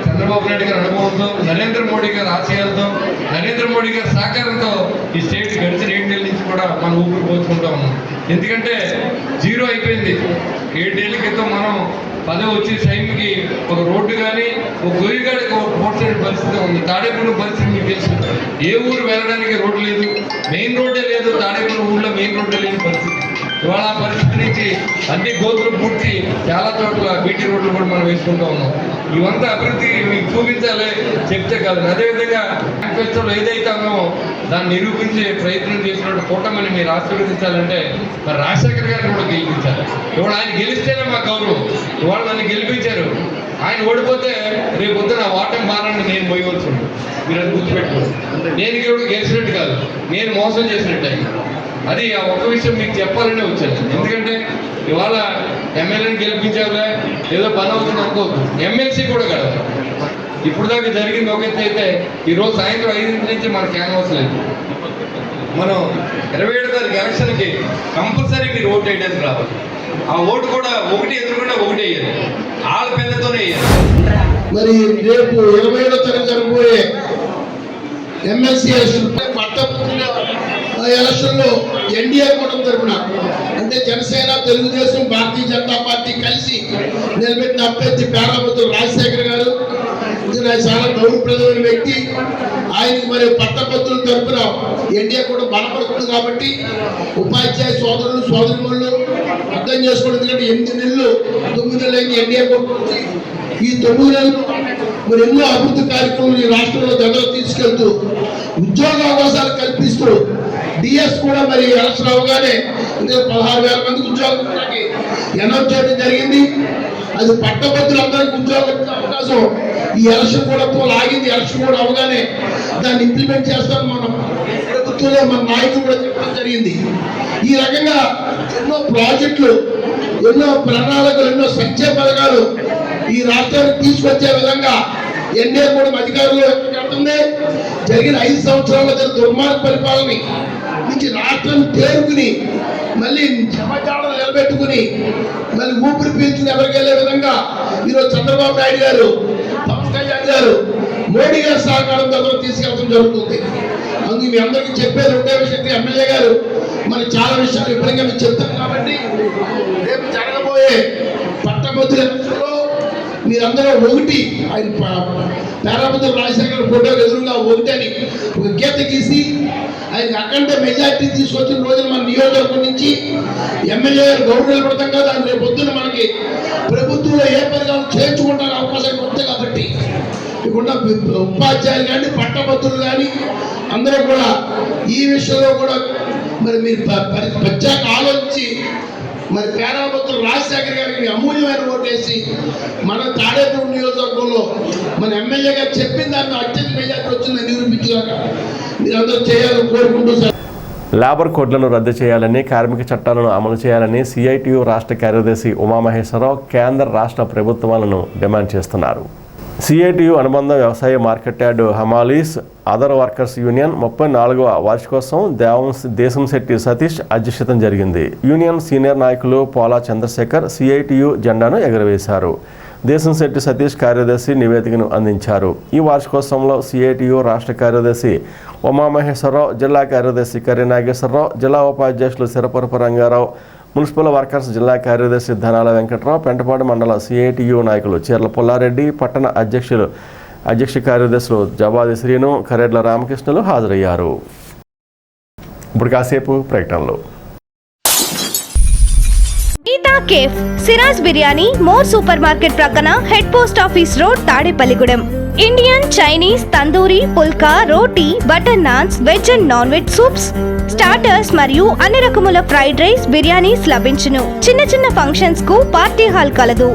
చంద్రబాబు నాయుడు గారి అనుభవంతో, నరేంద్ర మోడీ గారి ఆశయాలతో, నరేంద్ర మోడీ గారి సహకారంతో ఈ స్టేట్ గడిచిన 7 నెలల నుంచి కూడా మనం ఊపిరి పోసుకుంటా ఉన్నాం. ఎందుకంటే 0 అయిపోయింది. 7 ఏళ్ల క్రితం మనం పదవి వచ్చే టైంకి ఒక రోడ్డు కానీ, ఒక గొయ్యగాడికి ఒక పోర్చే పరిస్థితి ఉంది. తాడేపల్లి పరిస్థితి మీకు తెలుసు. ఏ ఊరు వెళ్ళడానికి రోడ్డు లేదు, మెయిన్ రోడ్డే లేదు. తాడేపల్లి ఊళ్ళో మెయిన్ రోడ్డే లేని పరిస్థితి. ఇవాళ ఆ పరిస్థితి నుంచి అన్ని గోతులు పూర్తి చాలా చోట్ల బీటీ రోడ్లు కూడా మనం వేసుకుంటూ ఉన్నాం. ఇవంతా అభివృద్ధి మీకు చూపించాలి, చెప్తే కాదు. అదేవిధంగా మేనిఫెస్టోలో ఏదైతే ఉన్నామో దాన్ని నిరూపించే ప్రయత్నం చేసినట్టు కూటమిని మీరు ఆశీర్వదించాలంటే మరి రాజశేఖర్ గారిని కూడా గెలిపించాలి. ఇవాళ ఆయన గెలిస్తేనే మా గౌరవం. ఇవాళ నన్ను గెలిపించారు, ఆయన ఓడిపోతే రేపు పొద్దున ఓటమి భారాన్ని నేను పోయవలసి ఉంది. మీరు అది గుర్తుపెట్టుకోండి. నేను గెలిచినట్టు కాదు, నేను మోసం చేసినట్టు. అది ఆ ఒక్క విషయం మీకు చెప్పాలనే వచ్చాను. ఎందుకంటే ఇవాళ ఎమ్మెల్యేని గెలిపించాలే ఏదో పని అవుతుంది అనుకోవద్దు. ఎమ్మెల్సీ కూడా కాదు, ఇప్పుడు దాకా జరిగింది ఒక ఎత్తు అయితే ఈరోజు సాయంత్రం 5 నుంచి మన క్యాన్వాస్ లేదు. మనం 27 తారీఖు ఎలక్షన్కి కంపల్సరీ మీరు ఓటు వేయడానికి రావాలి. ఆ ఓటు కూడా ఒకటి ఎదురుకుండా ఒకటి వేయాలి, వాళ్ళ పెద్దతోనే వేయాలి. మరి రేపు 27వ తారీఖు జరగబోయే ఎమ్మెల్సీ ఎలక్షన్లో ఎన్డీఏ కూటమి తరఫున అంటే జనసేన, తెలుగుదేశం, భారతీయ జనతా పార్టీ కలిసి నిలబెట్టిన అభ్యర్థి పేరాబత్తుల రాజశేఖర్ గారు చాలా గౌరవప్రదమైన వ్యక్తి. ఆయనకి మరి పట్టభద్రుల తరఫున ఎన్డీఏ కూడా బలపడుతుంది కాబట్టి ఉపాధ్యాయ సోదరులు సోదరులు అర్థం చేసుకోవడం. ఎందుకంటే 8 నెలలు 9 నెలలు అయింది ఎన్డీఏ కూటమి. ఈ 9 నెలలు మరి ఎన్నో అభివృద్ధి కార్యక్రమాలు ఈ రాష్ట్రంలో దగ్గరకు తీసుకెళ్తూ ఉద్యోగ అవకాశాలు కల్పిస్తూ డిఎస్ కూడా మరి ఎలక్షన్ అవగానే 16,000 మందికి ఉద్యోగాలకి అనౌన్స్ చేయడం జరిగింది. అది పట్టభద్రులందరికీ ఉద్యోగం అవకాశం ఈ ఎలక్షన్ కూడా ఆగింది. ఎలక్షన్ కూడా అవగానే దాన్ని ఇంప్లిమెంట్ చేస్తాం మన ప్రభుత్వంలో మన నాయకులు కూడా చెప్పడం జరిగింది. ఈ రకంగా ఎన్నో ప్రాజెక్టులు, ఎన్నో ప్రణాళికలు, ఎన్నో సంక్షేమ పథకాలు ఈ రాష్ట్రానికి తీసుకొచ్చే విధంగా ఎన్డీఏ కూడా అధికారంలో కడుతుంది. జరిగిన 5 సంవత్సరాల దుర్మార్గ పరిపాలన నుంచి రాష్ట్రాన్ని తేరుకుని మళ్ళీ సమాచారం నిలబెట్టుకుని మళ్ళీ ఊపిరి పీల్చుకుని ఎవరికెళ్లే విధంగా ఈరోజు చంద్రబాబు నాయుడు గారు, పవన్ కళ్యాణ్ గారు, మోడీ గారి సహకారంతో తీసుకెళ్ళడం జరుగుతుంది. అందుకు మీ అందరికీ చెప్పేది ఉండే విషయం, ఎమ్మెల్యే గారు మనకు చాలా విషయాలు విపరీతంగా మీకు చెప్తాం కాబట్టి రేపు జరగబోయే పట్టభద్రులలో మీరందరూ ఒకటి, ఆయన పేరాబత్తుల రాజశేఖర్ ఫోటో ఎదురుగా ఒకటి అని ఒక గీత గీసి ఆయనకి అఖండ మెజార్టీ తీసుకొచ్చిన రోజున మన నియోజకవర్గం నుంచి ఎమ్మెల్యే గారు గౌరవ నిలబడతాం కదా. రేపు పొద్దున మనకి ప్రభుత్వంలో ఏ పరిగాలు చేర్చుకుంటానికి అవకాశం ఉంది కాబట్టి ఇక్కడ ఉపాధ్యాయులు కానీ పట్టభద్రులు కానీ అందరూ కూడా ఈ విషయంలో కూడా మరి మీరు ప్రత్యేక ఆలోచించి మరి పేరాబత్తుల రాజశేఖర్ గారికి అమూల్యమైన ఓటేసి మన తాడేపల్లి నియోజకవర్గంలో మన ఎమ్మెల్యే గారు చెప్పిన దాన్ని అత్యంత మెజార్టీ వచ్చిందని నిరూపించాక మీరందరూ చేయాలని కోరుకుంటూ సార్. లేబర్ కోడ్లను రద్దు చేయాలని, కార్మిక చట్టాలను అమలు చేయాలని సిఐటియు రాష్ట్ర కార్యదర్శి ఉమామహేశ్వరరావు కేంద్ర రాష్ట్ర ప్రభుత్వాలను డిమాండ్ చేస్తున్నారు. సిఐటియు అనుబంధ వ్యవసాయ market yard hamalis other workers union 34వ వార్షికోత్సవం దేశంశెట్టి సతీష్ అధ్యక్షతన జరిగింది. యూనియన్ సీనియర్ నాయకులు పోలా చంద్రశేఖర్ సిఐటియు జెండాను ఎగురవేశారు. దేశంశెట్టి సతీష్ కార్యదర్శి నివేదికను అందించారు. ఈ వార్షికోత్సవంలో సిఐటియు రాష్ట్ర కార్యదర్శి ఉమామహేశ్వరరావు, జిల్లా కార్యదర్శి కర్రి నాగేశ్వరరావు, జిల్లా ఉపాధ్యక్షులు సిరపరపు రంగారావు, మున్సిపల్ వర్కర్స్ జిల్లా కార్యదర్శి ధనాల వెంకట్రావు, పెంటపాడు మండల సిఐటియు నాయకులు చీర్ల పుల్లారెడ్డి, పట్టణ అధ్యక్ష కార్యదర్శులు జవాది శ్రీను, కరెడ్ల రామకృష్ణులు హాజరయ్యారు. ఇప్పుడు కాసేపు ప్రకటనలు. Geetha cafe, Siraj biryani, more supermarket ప్రక్కన, head post office road, Tadepalligudem. Indian, Chinese, tandoori, pulka, roti, butter naans, veg and non veg soups, starters మరియు అన్ని రకముల ఫ్రైడ్ రైస్, బిర్యానీస్ లభించును. చిన్న చిన్న ఫంక్షన్స్ కు పార్టీ హాల్ కలదు.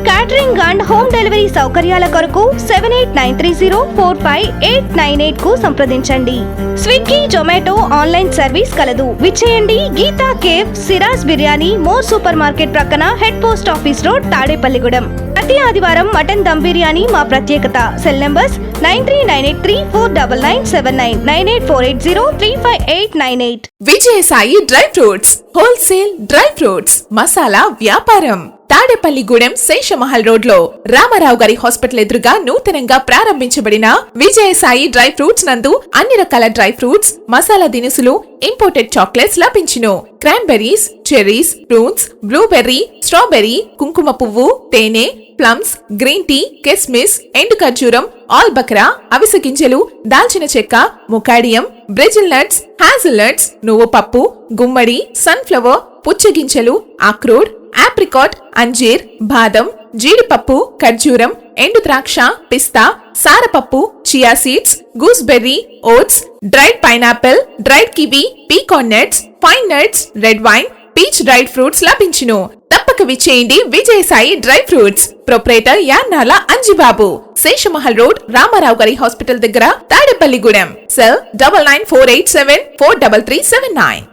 క్యాటరింగ్ అండ్ హోమ్ డెలివరీ సౌకర్యాల కొరకు 7893045898 కు సంప్రదించండి. స్విగ్గీ, జొమాటో ఆన్లైన్ సర్వీస్ కలదు. విచ్చేయండి. Geetha cafe, Siraj biryani, more supermarket ప్రక్కన, head post office road, Tadepalligudem. ప్రతి ఆదివారం మటన్ దమ్ బిర్యానీ మా ప్రత్యేకత. Cell numbers 9398349979, 9848035898. Vijayasai dry fruits wholesale dry fruits masala వ్యాపారం. తాడేపల్లిగూడెం శేషమహల్ రోడ్ లో రామారావు గారి హాస్పిటల్ ఎదురుగా నూతనంగా ప్రారంభించబడిన విజయసాయి డ్రై ఫ్రూట్స్ నందు అన్ని రకాల డ్రై ఫ్రూట్స్, మసాలా దినుసులు, ఇంపోర్టెడ్ చాక్లెట్స్ లభించును. Cranberries, cherries, fruits, blueberry, strawberry, కుంకుమ పువ్వు, తేనె, ప్లమ్స్, గ్రీన్ టీ, కిస్మిస్, ఎండు ఖర్జూరం, ఆల్బక్రా, అవిసె గింజలు, దాల్చిన చెక్క, ముకాడియం, బ్రెజిల్ నట్స్, హ్యాజిల్ నట్స్, నువ్వు పప్పు, గుమ్మడి, సన్ఫ్లవర్, పుచ్చగింజలు, అక్రోడ్, ఆప్రికాట్, అంజీర్, బాదం, జీడిపప్పు, ఖర్జూరం, ఎండు ద్రాక్ష, పిస్తా, సారపప్పు, chia seeds, gooseberry, oats, dried pineapple, dried kiwi, pecan nuts, pine nuts, red wine, peach dried fruits లభించును. తప్పక విచ్చేయండి Vijayasai dry fruits. Proprietor Yannala Anjibabu, Seshamahal road, Ramarao గారి హాస్పిటల్ దగ్గర, Tadepalligudem. Cell 9948743379.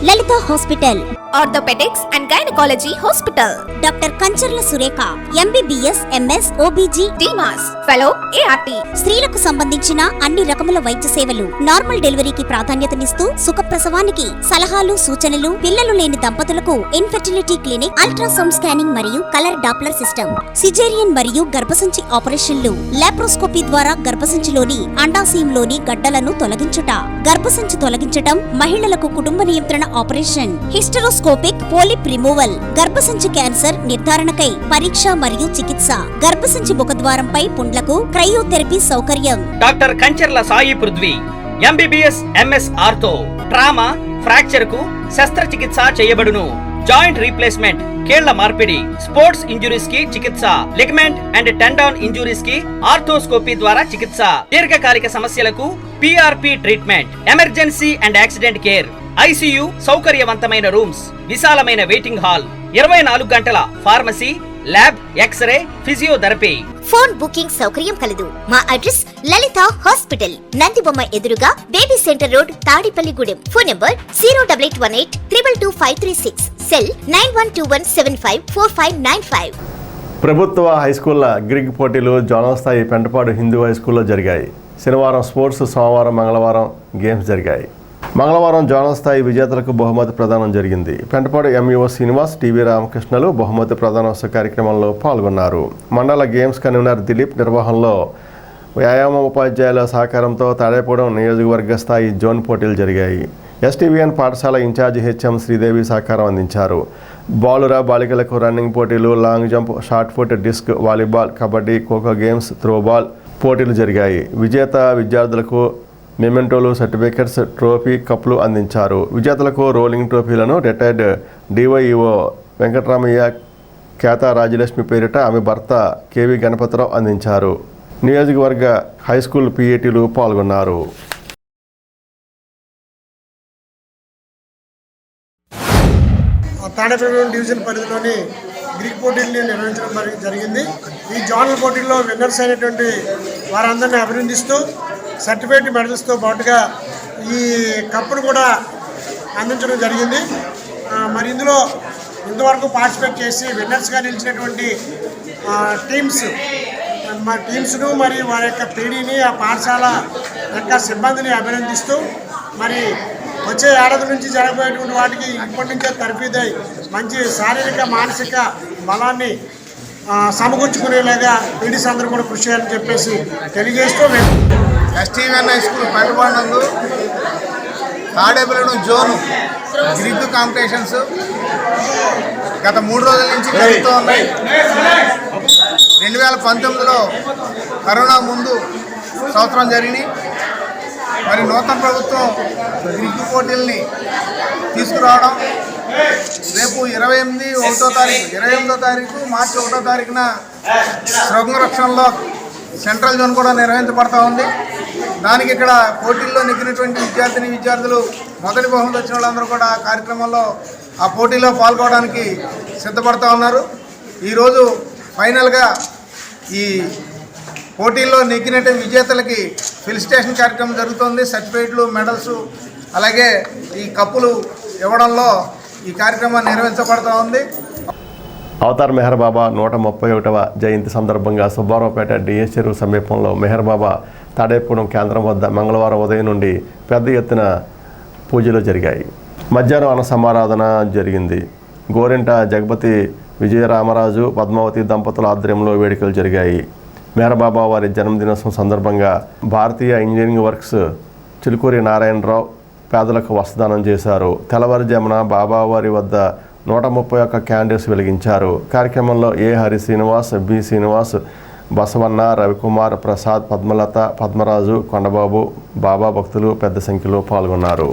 Lalitha hospital orthopaedics and gynaecology hospital. Doctor Kancharla Surekha MBBS MS OBG DMAS fellow ART. స్త్రీలకు సంబంధించిన అన్ని రకముల వైద్య సేవలు, నార్మల్ డెలివరీకి ప్రాధాన్యతనిస్తూ సుఖప్రసవానికి సలహాలు సూచనలు, పిల్లలు లేని దంపతులకు ఇన్ఫెర్టిలిటీ క్లినిక్, అల్ట్రాసౌండ్ స్కానింగ్ మరియు కలర్ డాప్లర్ సిస్టమ్, సిజేరియన్ మరియు గర్భసంచి ఆపరేషన్లు, లాప్రోస్కోపీ ద్వారా గర్భసంచిలోని అండాశయంలోని గడ్డలను తొలగించుట, గర్భసంచి తొలగించటం, మహిళలకు కుటుంబ నియంత్రణ ఆపరేషన్, హిస్టరోస్కోపిక్ పోలిప్ రిమూవల్, గర్భసంచి క్యాన్సర్ నిర్ధారణకై పరీక్ష మరియు చికిత్స, గర్భసంచి ముఖద్వారంపై పుండ్లకు క్రయోథెరపీ సౌకర్యం. Doctor Kancharla Sai Prithvi MBBS MS ortho, trauma, fracture కు శస్త్రచికిత్స చేయబడును. జాయింట్ రీప్లేస్మెంట్, కీళ్ల మార్పిడి, స్పోర్ట్స్ ఇంజురీస్ కి చికిత్స, లిగమెంట్ అండ్ టెండాన్ ఇంజురీస్ కి ఆర్థోస్కోపీ ద్వారా చికిత్స, దీర్ఘకాలిక సమస్యలకు PRP treatment, emergency and accident care, ICU సౌకర్యవంతమైన రూమ్స్, విశాలమైన వెయిటింగ్ హాల్, 24 గంటల pharmacy, lab, X ray, physiotherapy. Phone booking సౌకర్యం కలదు. మా అడ్రస్ లలిత హాస్పిటల్, నందిబొమ్మ ఎదురుగా, baby centre road, Tadepalligudem. Phone number 08818 222 cell 9121754595. ప్రభుత్వ హైస్కూళ్ల గ్రిగ్ పోటీలు జోనల్ స్థాయి పెంటపాడు హిందూ హైస్కూల్లో జరిగాయి. శనివారం స్పోర్ట్స్, సోమవారం మంగళవారం గేమ్స్ జరిగాయి. మంగళవారం జోనల్ స్థాయి విజేతలకు బహుమతి ప్రదానం జరిగింది. పెంటపాడు MUO శ్రీనివాస్, TV రామకృష్ణలు బహుమతి ప్రదానోత్సవ కార్యక్రమంలో పాల్గొన్నారు. మండల గేమ్స్ కన్వీనర్ దిలీప్ నిర్వహణలో వ్యాయామ ఉపాధ్యాయుల సహకారంతో తాడేపూడెం నియోజకవర్గ స్థాయి జోన్ పోటీలు జరిగాయి. STVN పాఠశాల ఇన్ఛార్జి HM శ్రీదేవి సహకారం అందించారు. బాలుర బాలికలకు రన్నింగ్ పోటీలు, long jump, shot put, disc, volleyball, kabaddi, kho kho games, throwball పోటీలు జరిగాయి. విజేత విద్యార్థులకు మెమెంటోలు, సర్టిఫికెట్స్, ట్రోఫీ, కప్లు అందించారు. విజేతలకు రోలింగ్ ట్రోఫీలను రిటైర్డ్ DYEO వెంకటరామయ్య ఖ్యాత రాజలక్ష్మి పేరిట ఆమె భర్త KV గణపతిరావు అందించారు. నియోజకవర్గ హైస్కూల్ PATలు పాల్గొన్నారు. తాడేపల్లి డివిజన్ పరిధిలోని గ్రీక్ పోటీల్ని నిర్వహించడం జరిగింది. ఈ జోనల్ పోటీల్లో విన్నర్స్ అయినటువంటి వారందరినీ అభినందిస్తూ సర్టిఫికేట్ మెడల్స్తో పాటుగా ఈ కప్పును కూడా అందించడం జరిగింది. మరి ఇందులో ఇంతవరకు పార్టిసిపేట్ చేసి విన్నర్స్గా నిలిచినటువంటి టీమ్స్ను మరి వారి యొక్క పీడీని, ఆ పాఠశాల యొక్క సిబ్బందిని అభినందిస్తూ మరి వచ్చే ఏడాది నుంచి జరగబోయేటువంటి వాటికి ఇప్పటి నుంచే తర్ఫీదై మంచి శారీరక మానసిక బలాన్ని సమకూర్చుకునేలాగా పీడీస్ అందరూ కూడా కృషి చేయాలని చెప్పేసి తెలియజేస్తూ STVN high school Pentapadu Tadepalli zone గ్రిగ్ కాంపిటీషన్స్ గత 3 రోజుల నుంచి జరుగుతూ ఉన్నాయి. 2019లో కరోనా ముందు సంవత్సరం జరిగినాయి. మరి నూతన ప్రభుత్వం గ్రిగ్ పోటీల్ని తీసుకురావడం, రేపు 28వ తారీఖు మార్చి 1వ తారీఖున శృంగరక్షణలో సెంట్రల్ జోన్ కూడా నిర్వహించబడతా ఉంది. దానికి ఇక్కడ పోటీల్లో నెగ్గినటువంటి విద్యార్థులు మొదటి బహుమతి వచ్చిన వాళ్ళందరూ కూడా ఆ కార్యక్రమంలో ఆ పోటీలో పాల్గొనడానికి సిద్ధపడుతూ ఉన్నారు. ఈరోజు ఫైనల్గా ఈ పోటీల్లో నెగ్గినటువంటి విజేతలకి ఫెలిసిటేషన్ కార్యక్రమం జరుగుతుంది. సర్టిఫికేట్లు, మెడల్స్, అలాగే ఈ కప్పులు ఇవ్వడంలో ఈ కార్యక్రమం నిర్వహించబడుతూ ఉంది. అవతార్ మెహర్ బాబా 131వ జయంతి సందర్భంగా సుబ్బారావుపేట DS చెరువు సమీపంలో మెహర్ బాబా తాడేపూడెం కేంద్రం వద్ద మంగళవారం ఉదయం నుండి పెద్ద ఎత్తున పూజలు జరిగాయి. మధ్యాహ్నం అన్న సమారాధన జరిగింది. గోరింట జగపతి విజయరామరాజు, పద్మావతి దంపతుల ఆధ్వర్యంలో వేడుకలు జరిగాయి. మెహర్ బాబా వారి జన్మదినోత్సవం సందర్భంగా భారతీయ ఇంజనీరింగ్ వర్క్స్ చిలుకూరి నారాయణరావు పేదలకు వస్త్రదానం చేశారు. తెల్లవారుజామున బాబావారి వద్ద 131 క్యాండిల్స్ వెలిగించారు. కార్యక్రమంలో A. హరి శ్రీనివాస్, B. శ్రీనివాస్, బసవన్న, రవికుమార్, ప్రసాద్, పద్మలత, పద్మరాజు, కొండబాబు, బాబా భక్తులు పెద్ద సంఖ్యలో పాల్గొన్నారు.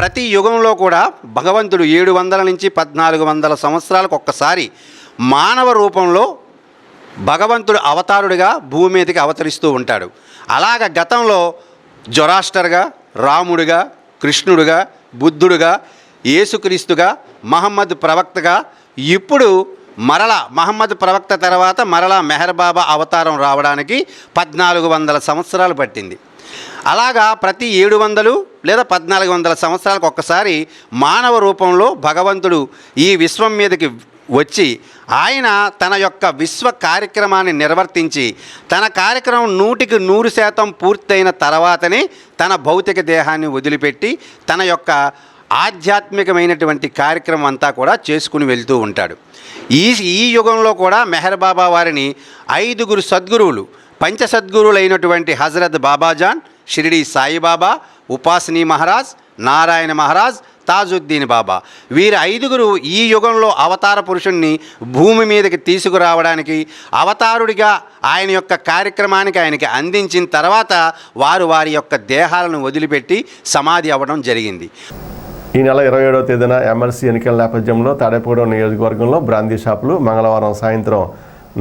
ప్రతి యుగంలో కూడా భగవంతుడు 700 నుంచి 1400 సంవత్సరాలకు ఒక్కసారి మానవ రూపంలో భగవంతుడు అవతారుడిగా భూమి మీదకి అవతరిస్తూ ఉంటాడు. అలాగ గతంలో జొరాస్టర్గా, రాముడిగా, కృష్ణుడిగా, బుద్ధుడుగా, యేసుక్రీస్తుగా, మహమ్మద్ ప్రవక్తగా, ఇప్పుడు మరలా మహమ్మద్ ప్రవక్త తర్వాత మరలా మెహర్ బాబా అవతారం రావడానికి 1400 సంవత్సరాలు పట్టింది. అలాగా ప్రతి 700 లేదా 1400 సంవత్సరాలకు ఒక్కసారి మానవ రూపంలో భగవంతుడు ఈ విశ్వం మీదకి వచ్చి ఆయన తన యొక్క విశ్వ కార్యక్రమాన్ని నిర్వర్తించి తన కార్యక్రమం 100% పూర్తయిన తర్వాతనే తన భౌతిక దేహాన్ని వదిలిపెట్టి తన యొక్క ఆధ్యాత్మికమైనటువంటి కార్యక్రమం అంతా కూడా చేసుకుని వెళ్తూ ఉంటాడు. ఈ యుగంలో కూడా మెహర్ బాబా వారిని 5 సద్గురువులు, పంచసద్గురువులైనటువంటి హజరత్ బాబాజాన్, షిరిడి సాయిబాబా, ఉపాసనీ మహారాజ్, నారాయణ మహారాజ్, తాజుద్దీన్ బాబా, వీరు 5 ఈ యుగంలో అవతార పురుషుణ్ణి భూమి మీదకి తీసుకురావడానికి అవతారుడిగా ఆయన యొక్క కార్యక్రమానికి ఆయనకి అందించిన తర్వాత వారు వారి యొక్క దేహాలను వదిలిపెట్టి సమాధి అవ్వడం జరిగింది. ఈ నెల 27వ తేదీన ఎమ్మెల్సీ ఎన్నికల నేపథ్యంలో తాడేపూడి నియోజకవర్గంలో బ్రాందీ షాపులు మంగళవారం సాయంత్రం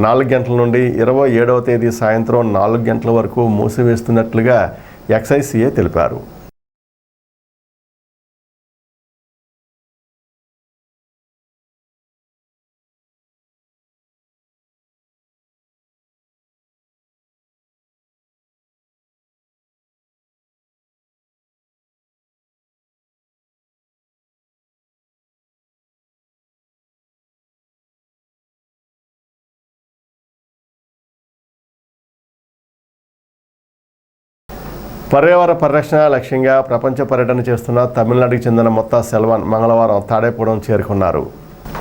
4 గంటల నుండి 27వ తేదీ సాయంత్రం 4 గంటల వరకు మూసివేస్తున్నట్లుగా ఎక్సైసీఏ తెలిపారు. పర్యావరణ పరిరక్షణ లక్ష్యంగా ప్రపంచ పర్యటన చేస్తున్న తమిళనాడుకి చెందిన మొత్తా సెల్వన్ మంగళవారం తాడేపూడెం చేరుకున్నారు.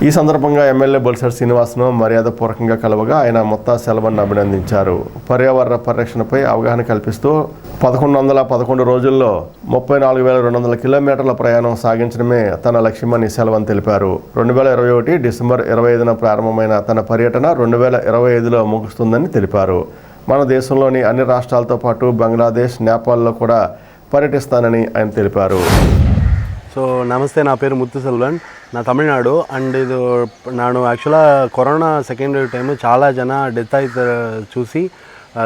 ఈ సందర్భంగా ఎమ్మెల్యే బొలిశెట్టి శ్రీనివాస్ను మర్యాదపూర్వకంగా కలవగా ఆయన మొత్తా సెల్వన్ అభినందించారు. పర్యావరణ పరిరక్షణపై అవగాహన కల్పిస్తూ 1111 రోజుల్లో 34,200 కిలోమీటర్ల ప్రయాణం సాగించడమే తన లక్ష్యమని సెల్వన్ తెలిపారు. 2021 డిసెంబర్ 25న ప్రారంభమైన తన పర్యటన 2025లో ముగుస్తుందని తెలిపారు. మన దేశంలోని అన్ని రాష్ట్రాలతో పాటు బంగ్లాదేశ్, నేపాల్లో కూడా పర్యటిస్తానని ఆయన తెలిపారు. ಸೊ ನಮಸ್ತೆ, ನಾ ಪೇರು ಮುತ್ತು ಸೆಲ್ವನ್, ನಾ ತಮಿಳ್ನಾಡು. అండ్ ఇది ನಾನು యాక్చువల్గా కరోనా సెకండ్ వేవ్ టైం చాలా జన డెత్ అయితే చూసి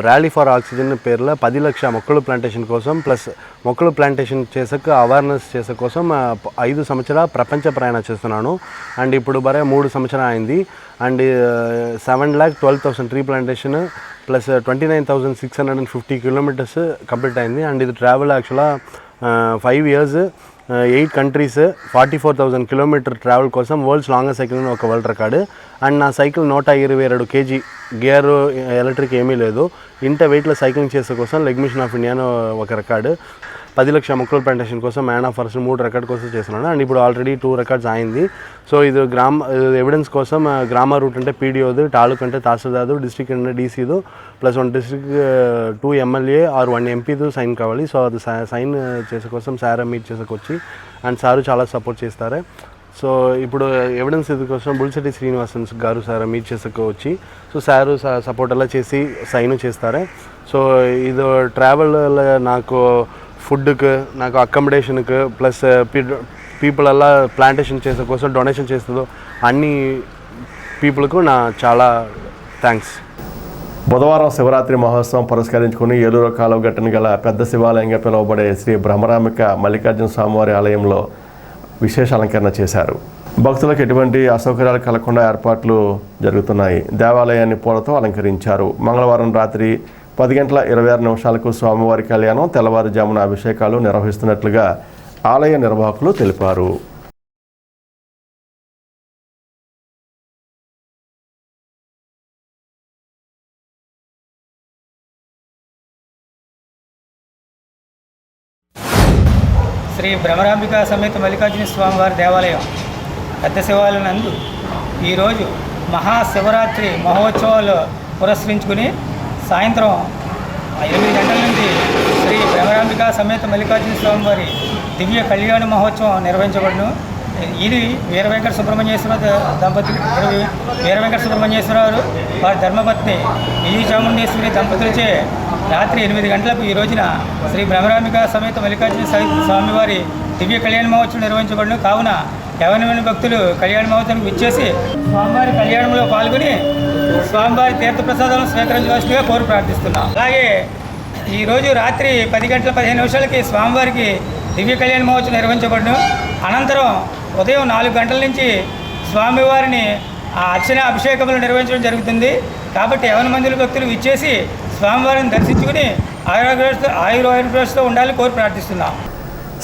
ర్యాలీ ఫర్ ఆక్సిజన్ పేరులో 10 లక్షల మొక్కలు ప్లాంటేషన్ కోసం ప్లస్ మొక్కలు ప్లాంటేషన్ చేసక అవేర్నెస్ చేసే కోసం 5 సంవత్సరాల ప్రపంచ ప్రయాణం చేస్తున్నాను. అండ్ ఇప్పుడు బరే 3 సంవత్సరాలు అయింది. And 7,12,000 tree plantation plus 29,650 kilometres complete అయింది. అండ్ ఇది ట్రావెల్ యాక్చువల్గా 5 ఇయర్స్ 8 కంట్రీస్ 44,000 కిలోమీటర్ ట్రావెల్ కోసం వరల్డ్స్ లాంగెస్ట్ సైకిల్ ఒక వరల్డ్ రికార్డు. అండ్ నా సైకిల్ 122 kg, గేర్ ఎలక్ట్రిక్ ఏమీ లేదు. ఇంత వెయిట్లో సైక్లింగ్ చేసే కోసం లెగ్ మిషన్ ఆఫ్ ఇండియా ఒక రికార్డు. 10 లక్షల మొక్కల ప్లాంటేషన్ కోసం మ్యాన్ ఆఫ్ ఫస్ట్ 3 రికార్డ్ కోసం చేస్తున్నాను. అండ్ ఇప్పుడు ఆల్రెడీ 2 రికార్డ్స్ అయింది. సో ఇది ఎవిడెన్స్ కోసం గ్రామ రూట్ అంటే పీడిఓది, తాలూక్ అంటే తహసీల్దార్దు, డిస్ట్రిక్ట్ అంటే డీసీదు, ప్లస్ 1 డిస్ట్రిక్ట్ 2 ఎమ్మెల్యే ఆర్ 1 ఎంపీదు సైన్ కావాలి. సో అది సైన్ చేసే కోసం సార్ మీట్ చేసేకొచ్చి అండ్ సారు చాలా సపోర్ట్ చేస్తారు. సో ఇప్పుడు ఎవిడెన్స్ ఇది కోసం బొలిశెట్టి శ్రీనివాసన్ గారు సార్ మీట్ చేసేకొచ్చి సో సారు సపోర్ట్ అలా చేసి సైన్ చేస్తారు. సో ఇది ట్రావెల్ నాకు ఫుడ్కి, నాకు అకామిడేషన్కి ప్లస్ పీపుల్ అలా ప్లాంటేషన్ చేసే కోసం డొనేషన్ చేస్తుందో అన్ని పీపుల్కు నా చాలా థ్యాంక్స్. బుధవారం శివరాత్రి మహోత్సవం పురస్కరించుకుని ఏలూరు కాలువ గట్టున గల పెద్ద శివాలయంగా పిలువబడే శ్రీ బ్రహ్మరాంబిక మల్లికార్జున స్వామివారి ఆలయంలో విశేష అలంకరణ చేశారు. భక్తులకు ఎటువంటి అసౌకర్యాలు కలగకుండా ఏర్పాట్లు జరుగుతున్నాయి. దేవాలయాన్ని పూలతో అలంకరించారు. మంగళవారం రాత్రి 10:26 స్వామివారి కళ్యాణం, తెల్లవారుజామున అభిషేకాలు నిర్వహిస్తున్నట్లుగా ఆలయ నిర్వాహకులు తెలిపారు. శ్రీ భ్రమరాంబిక సమేత మల్లికార్జున స్వామివారి దేవాలయం పెద్ద శివాలయం నందు ఈరోజు మహాశివరాత్రి మహోత్సవాలు పురస్కరించుకుని సాయంత్రం 8 గంటల నుండి శ్రీ భ్రమరాంబిక సమేత మల్లికార్జున స్వామివారి దివ్య కళ్యాణ మహోత్సవం నిర్వహించబడును. ఇది వీర వెంకట సుబ్రహ్మణ్యేశ్వర దంపతులు వీర వెంకట సుబ్రహ్మణ్యేశ్వరరావు వారి ధర్మపత్ని విజయ చాముండేశ్వరి దంపతులచే రాత్రి 8 గంటలకు ఈ రోజున శ్రీ భ్రమరాంబిక సమేత మల్లికార్జున స్వామివారి దివ్య కళ్యాణ మహోత్సవం నిర్వహించబడును. కావున ఎవరిమైన భక్తులు కళ్యాణ మహోత్సవానికి విచ్చేసి స్వామివారి కళ్యాణంలో పాల్గొని స్వామివారి తీర్థప్రసాదాలను స్వీకరించవలసిందిగా కోరి ప్రార్థిస్తున్నాం. అలాగే ఈరోజు రాత్రి 10 గంటల 15 నిమిషాలకి స్వామివారికి దివ్య కళ్యాణ మహోత్సవం నిర్వహించబడును. అనంతరం ఉదయం 4 గంటల నుంచి స్వామివారిని అర్చన అభిషేకములు నిర్వహించడం జరుగుతుంది. కాబట్టి 50 మంది భక్తులు విచ్చేసి స్వామివారిని దర్శించుకుని ఆయురారోగ్యంతో ఉండాలని కోరి ప్రార్థిస్తున్నాం.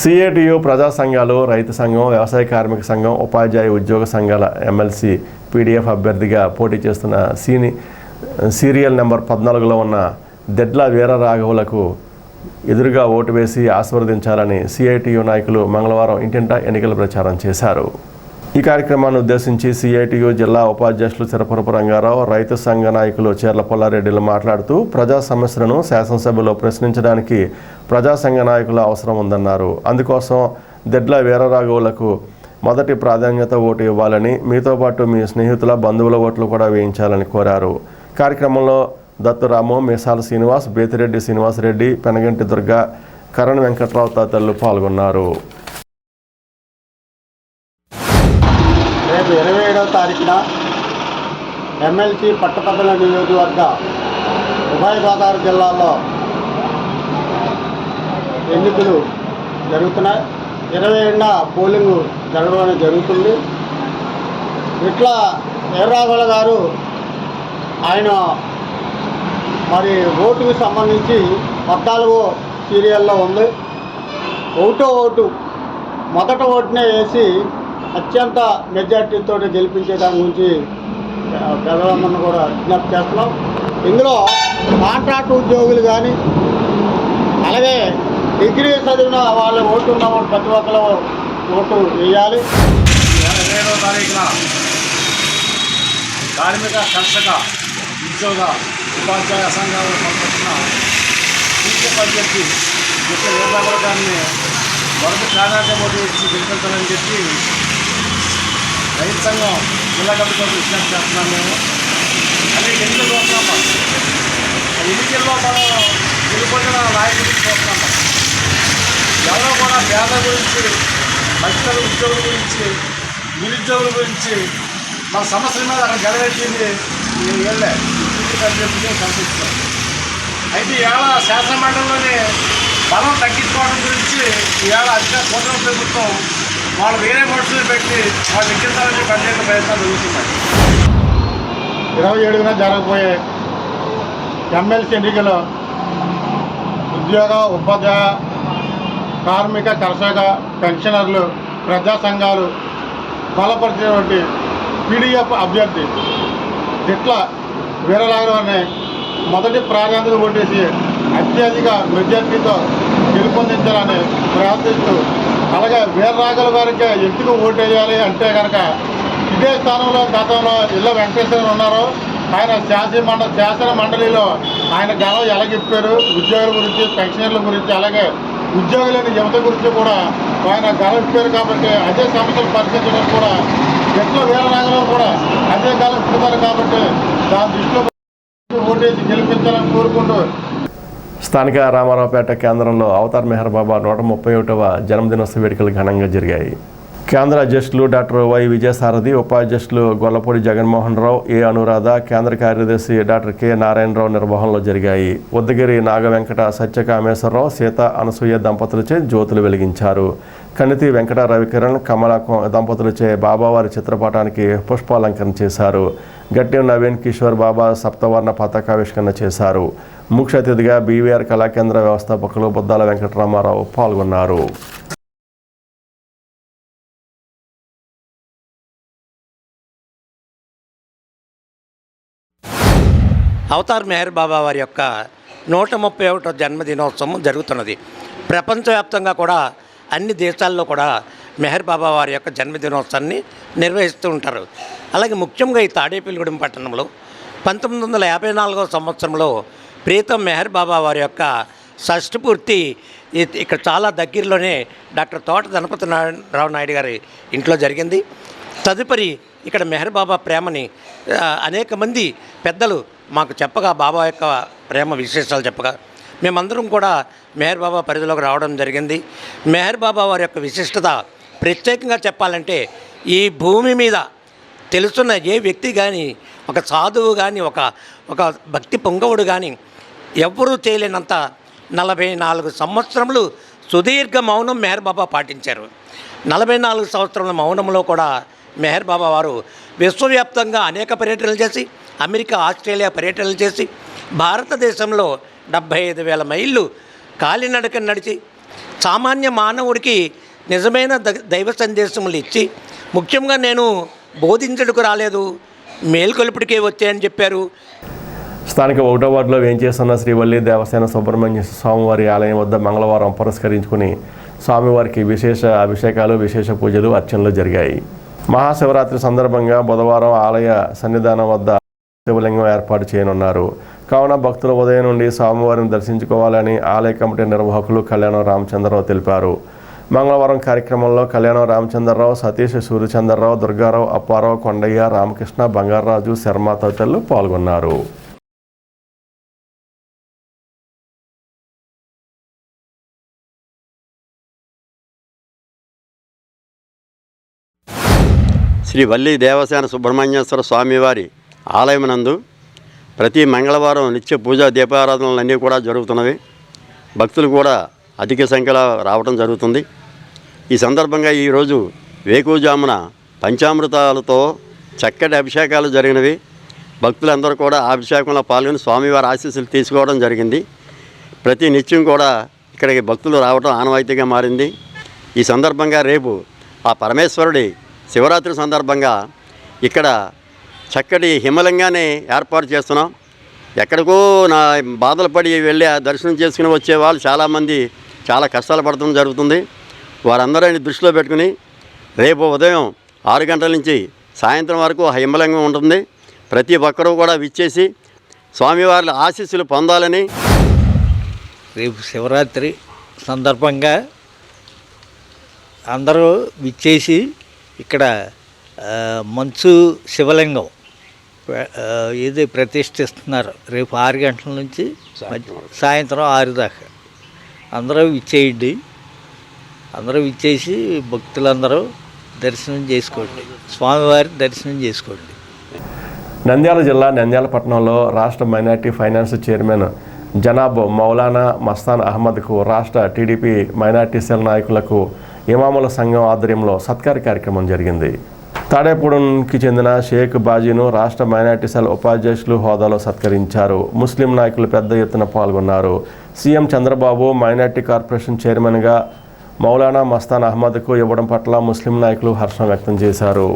సిఐటియు ప్రజా సంఘాలు, రైతు సంఘం, వ్యవసాయ కార్మిక సంఘం, ఉపాధ్యాయ ఉద్యోగ సంఘాల ఎమ్మెల్సీ పీడీఎఫ్ అభ్యర్థిగా పోటీ చేస్తున్న సీరియల్ నెంబర్ 14లో ఉన్న దెడ్ల వీరరాఘవులకు ఎదురుగా ఓటు వేసి ఆశీర్వదించాలని సిఐటియు నాయకులు మంగళవారం ఇంటింటా ఎన్నికల ప్రచారం చేశారు. ఈ కార్యక్రమాన్ని ఉద్దేశించి సిఐటియు జిల్లా ఉపాధ్యక్షులు చిరపురపు రంగారావు, రైతు సంఘ నాయకులు చీర్ల పుల్లారెడ్డిలు మాట్లాడుతూ ప్రజా సమస్యలను శాసనసభలో ప్రశ్నించడానికి ప్రజా సంఘ నాయకుల అవసరం ఉందన్నారు. అందుకోసం దెడ్ల వీరరాఘవులకు మొదటి ప్రాధాన్యత ఓటు ఇవ్వాలని, మీతో పాటు మీ స్నేహితుల బంధువుల ఓట్లు కూడా వేయించాలని కోరారు. కార్యక్రమంలో దత్తురాము, మీసాల శ్రీనివాస్, బేతిరెడ్డి శ్రీనివాసరెడ్డి, పెనగంటి దుర్గా, కరణ్ వెంకట్రావు తదితరులు పాల్గొన్నారు. రేపు 27వ తారీఖున ఎమ్మెల్సీ పట్టపగల నియోజకవర్గ ఉభయ గోదావరి జిల్లాలో ఎన్నికలు జరుగుతున్నాయి. 27న పోలింగ్ జరగడం జరుగుతుంది. ఇట్లా వీరరాఘవుల గారు ఆయన మరి ఓటుకు సంబంధించి 14వ సీరియల్లో ఉంది. ఒకటో ఓటు మొదట ఓటునే వేసి అత్యంత మెజార్టీతో గెలిపించే దాని గురించి ప్రజలందరినీ కూడా విజ్ఞప్తి చేస్తున్నాం. ఇందులో కాంట్రాక్ట్ ఉద్యోగులు కానీ అలాగే డిగ్రీ చదివిన వాళ్ళ ఓటు ఉన్న ప్రతి ఒక్కరు ఓటు వేయాలి. 27వ తారీఖున కార్మిక, కర్షక, ఉద్యోగ, ఉపాధ్యాయ సంఘాలకు సంబంధించిన టీచర్ అభ్యర్థి వీరరాఘవుల గారిని మొదటి ప్రాధాన్యత ఓటు ఇచ్చి గెలిపించాలని చెప్పి రైతు సంఘం జిల్లా కమిటీతో విజ్ఞప్తి చేస్తున్నాం. మేము అనేక ఎన్నికలు చూస్తున్నాం. ఎన్నికల్లో మనం గెలుపొందిన నాయకులు చూస్తున్నాం. ఎవరో కూడా పేదల గురించి, మహిళల ఉద్యోగుల గురించి, నిరుద్యోగుల గురించి మన సమస్యల మీద అక్కడ గెలవెట్టింది వీళ్ళే అభ్యర్థిగా కనిపిస్తున్నాం. అయితే ఈవేళ శాసనమండలిలోనే బలం తగ్గించుకోవడం గురించి ఈవేళ కూటమి ప్రభుత్వం వాళ్ళు వేరే మనుషులు పెట్టి వాళ్ళు ఎక్కించాలని ప్రత్యేక ప్రయత్నాలు జరుగుతున్నాయి. 27న జరగబోయే ఎమ్మెల్సీ ఎన్నికలో ఉద్యోగ, ఉపాధ్యాయ, కార్మిక, కర్షక, పెన్షనర్లు, ప్రజా సంఘాలు బలపరిచినటువంటి పీడీఎఫ్ అభ్యర్థి దిట్ల వీరరాఘవుని మొదటి ప్రాధాన్యత ఓటేసి అత్యధిక మెజార్టీతో గెలుపొందించాలని ప్రార్థిస్తూ, అలాగే వీరరాఘవుల గారికి ఎందుకు ఓటు వేయాలి అంటే కనుక ఇదే స్థానంలో గతంలో ఇళ్ళ వెంకటేశ్వర ఉన్నారు. ఆయన శాసన మండలిలో ఆయన గలం ఎలాగిప్పారు, ఉద్యోగుల గురించి, పెన్షనర్ల గురించి, అలాగే ఉద్యోగులైన యువత గురించి కూడా ఆయన గలం ఇప్పారు. కాబట్టి అదే సమస్యలు పరిశీలించడం కూడా ఎట్లా వీరరాఘవులు కూడా అదే గలం ఇప్పుతారు. కాబట్టి దాని దృష్టిలో ఓటేసి గెలిపించాలని కోరుకుంటూ స్థానిక రామారావుపేట కేంద్రంలో అవతార్ మెహర్ బాబా 131వ జన్మదినోత్సవ వేడుకలు ఘనంగా జరిగాయి. కేంద్ర అధ్యక్షులు డాక్టర్ వై విజయసారథి, ఉపాధ్యక్షులు గొల్లపూడి జగన్మోహన్ రావు, ఏ అనురాధ, కేంద్ర కార్యదర్శి డాక్టర్ కె నారాయణరావు నిర్వహణలో జరిగాయి. ఉద్దగిరి నాగవెంకట సత్యకామేశ్వరరావు, సీత అనసూయ దంపతులచే జ్యోతులు వెలిగించారు. కనితి వెంకట రవికిరణ్, కమల దంపతులచే బాబావారి చిత్రపటానికి పుష్పాలంకరణ చేశారు. గట్టి నవీన్ కిషోర్ బాబా సప్తవర్ణ పతాకావిష్కరణ చేశారు. ముఖ్య అతిథిగా బీవీఆర్ కళాకేంద్ర వ్యవస్థాపకులు బుద్దాల వెంకటరామారావు పాల్గొన్నారు. అవతార్ మెహర్ బాబా వారి యొక్క 131వ జన్మదినోత్సవం జరుగుతున్నది. ప్రపంచవ్యాప్తంగా కూడా అన్ని దేశాల్లో కూడా మెహర్ బాబా వారి యొక్క జన్మదినోత్సవాన్ని నిర్వహిస్తూ ఉంటారు. అలాగే ముఖ్యంగా ఈ తాడేపల్లిగూడెం పట్టణంలో 1954వ సంవత్సరంలో ప్రీతం మెహర్ బాబా వారి యొక్క షష్ఠి పూర్తి ఇక్కడ చాలా దగ్గరలోనే డాక్టర్ తోట గణపతి రావు నాయుడు గారి ఇంట్లో జరిగింది. తదుపరి ఇక్కడ మెహర్ బాబా ప్రేమని అనేక మంది పెద్దలు మాకు చెప్పగా, బాబా యొక్క ప్రేమ విశేషాలు చెప్పగా మేమందరం కూడా మెహర్ బాబా పరిధిలోకి రావడం జరిగింది. మెహర్ బాబా వారి యొక్క విశిష్టత ప్రత్యేకంగా చెప్పాలంటే ఈ భూమి మీద తెలుసున్న ఏ వ్యక్తి కానీ, ఒక సాధువు కానీ, ఒక భక్తి పొంగవుడు కానీ ఎవ్వరూ చేయలేనంత 44 సంవత్సరములు సుదీర్ఘ మౌనం మెహర్ బాబా పాటించారు. 44 సంవత్సరాల మౌనంలో కూడా మెహర్ బాబా వారు విశ్వవ్యాప్తంగా అనేక పర్యటనలు చేసి, అమెరికా, ఆస్ట్రేలియా పర్యటనలు చేసి, భారతదేశంలో 75,000 మైళ్ళు కాలినడకన నడిచి సామాన్య మానవుడికి నిజమైన దైవ సందేశములు ఇచ్చి, ముఖ్యంగా నేను బోధించడానికి రాలేదు, మేల్కొలుపుడికే వచ్చాయని చెప్పారు. స్థానిక 1వ వార్డులో వేంచేస్తున్న శ్రీవల్లి దేవసేన సుబ్రహ్మణ్య స్వామివారి ఆలయం వద్ద మంగళవారం పురస్కరించుకుని స్వామివారికి విశేష అభిషేకాలు, విశేష పూజలు, అర్చనలు జరిగాయి. మహాశివరాత్రి సందర్భంగా బుధవారం ఆలయ సన్నిధానం వద్ద శివలింగం ఏర్పాటు చేయనున్నారు. కావున భక్తులు ఉదయం నుండి స్వామివారిని దర్శించుకోవాలని ఆలయ కమిటీ నిర్వాహకులు కళ్యాణం రామచంద్రరావు తెలిపారు. మంగళవారం కార్యక్రమంలో కళ్యాణం రామచంద్రరావు, సతీష్, సూర్యచంద్రరావు, దుర్గారావు, అప్పారావు, కొండయ్య, రామకృష్ణ, బంగారాజు, శర్మ తదితరులు పాల్గొన్నారు. శ్రీ వల్లి దేవసేన సుబ్రహ్మణ్యేశ్వర స్వామివారి ఆలయమునందు ప్రతి మంగళవారం నిత్య పూజా దీపారాధనలన్నీ కూడా జరుగుతున్నవి. భక్తులు కూడా అధిక సంఖ్యలో రావడం జరుగుతుంది. ఈ సందర్భంగా ఈరోజు వేకువజామున పంచామృతాలతో చక్కటి అభిషేకాలు జరిగినవి. భక్తులందరూ కూడా ఆ అభిషేకంలో పాల్గొని స్వామివారి ఆశీస్సులు తీసుకోవడం జరిగింది. ప్రతి నిత్యం కూడా ఇక్కడికి భక్తులు రావడం ఆనవాయితీగా మారింది. ఈ సందర్భంగా రేపు ఆ పరమేశ్వరుడి శివరాత్రి సందర్భంగా ఇక్కడ చక్కటి హిమలింగాన్ని ఏర్పాటు చేస్తున్నాం. ఎక్కడికో బాధలు పడి వెళ్ళి దర్శనం చేసుకుని వచ్చే వాళ్ళు చాలామంది చాలా కష్టాలు పడటం జరుగుతుంది. వారందరినీ దృష్టిలో పెట్టుకుని రేపు ఉదయం 6 గంటల నుంచి సాయంత్రం వరకు హిమలింగం ఉంటుంది. ప్రతి ఒక్కరూ కూడా విచ్చేసి స్వామివారి ఆశీస్సులు పొందాలని. రేపు శివరాత్రి సందర్భంగా అందరూ విచ్చేసి ఇక్కడ మంచు శివలింగం ఇది ప్రతిష్ఠిస్తున్నారు. రేపు 6 గంటల నుంచి సాయంత్రం 6 దాకా అందరూ విచ్చేయండి. అందరూ విచ్చేసి భక్తులందరూ దర్శనం చేసుకోండి, స్వామివారి దర్శనం చేసుకోండి. నంద్యాల జిల్లా నంద్యాల పట్టణంలో రాష్ట్ర minority finance chairman Janab Maulana Mastan అహ్మద్కు రాష్ట్ర టీడీపీ మైనార్టీ సెల్ నాయకులకు ఇమాముల సంఘం ఆధ్వర్యంలో సత్కార కార్యక్రమం జరిగింది. తాడేపూడెంకి చెందిన షేక్ బాజీను రాష్ట్ర మైనార్టీ సెల్ ఉపాధ్యక్షులు హోదాలో సత్కరించారు. ముస్లిం నాయకులు పెద్ద ఎత్తున పాల్గొన్నారు. సీఎం చంద్రబాబు మైనార్టీ కార్పొరేషన్ చైర్మన్గా మౌలానా మస్తాన్ అహ్మద్కు ఇవ్వడం పట్ల ముస్లిం నాయకులు హర్షం వ్యక్తం చేశారు.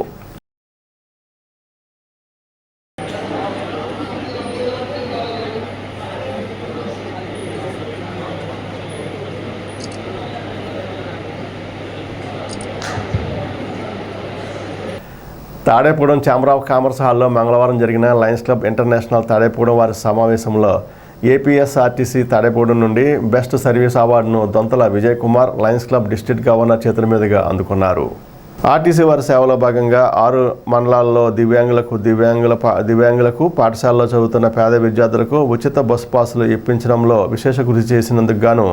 తాడేపూడెం ఛాంబర్ ఆఫ్ కామర్స్ హాల్లో మంగళవారం జరిగిన లయన్స్ క్లబ్ ఇంటర్నేషనల్ తాడేపూడెం వారి సమావేశంలో ఏపీఎస్ఆర్టీసీ తాడేపూడెం నుండి బెస్ట్ సర్వీస్ అవార్డును Donthala Vijay Kumar Lions club district governor చేతుల మీదుగా అందుకున్నారు. ఆర్టీసీ వారి సేవలో భాగంగా 6 మండలాల్లో దివ్యాంగులకు పాఠశాలలో చదువుతున్న పేద విద్యార్థులకు ఉచిత బస్ పాసులు ఇప్పించడంలో విశేష కృషి చేసినందుకు గాను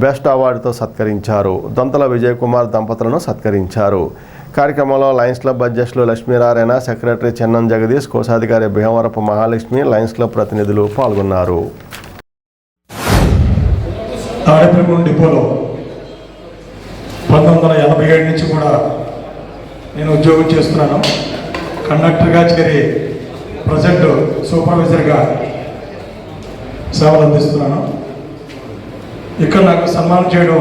బెస్ట్ అవార్డుతో సత్కరించారు. దొంతల విజయ్ కుమార్ దంపతులను సత్కరించారు. కార్యక్రమంలో లయన్స్ క్లబ్ అధ్యక్షులు లక్ష్మీనారాయణ, సెక్రటరీ చెన్నం జగదీష్, కోశాధికారి భీమవరపు మహాలక్ష్మి, లయన్స్ క్లబ్ ప్రతినిధులు పాల్గొన్నారు. తాడేపల్లి డిపోలో 1987 నుంచి కూడా నేను ఉద్యోగం చేస్తున్నాను. కండక్టర్గా చేరి ప్రజెంట్ సూపర్వైజర్గా సేవలు అందిస్తున్నాను. ఇక్కడ నాకు సన్మానం చేయడం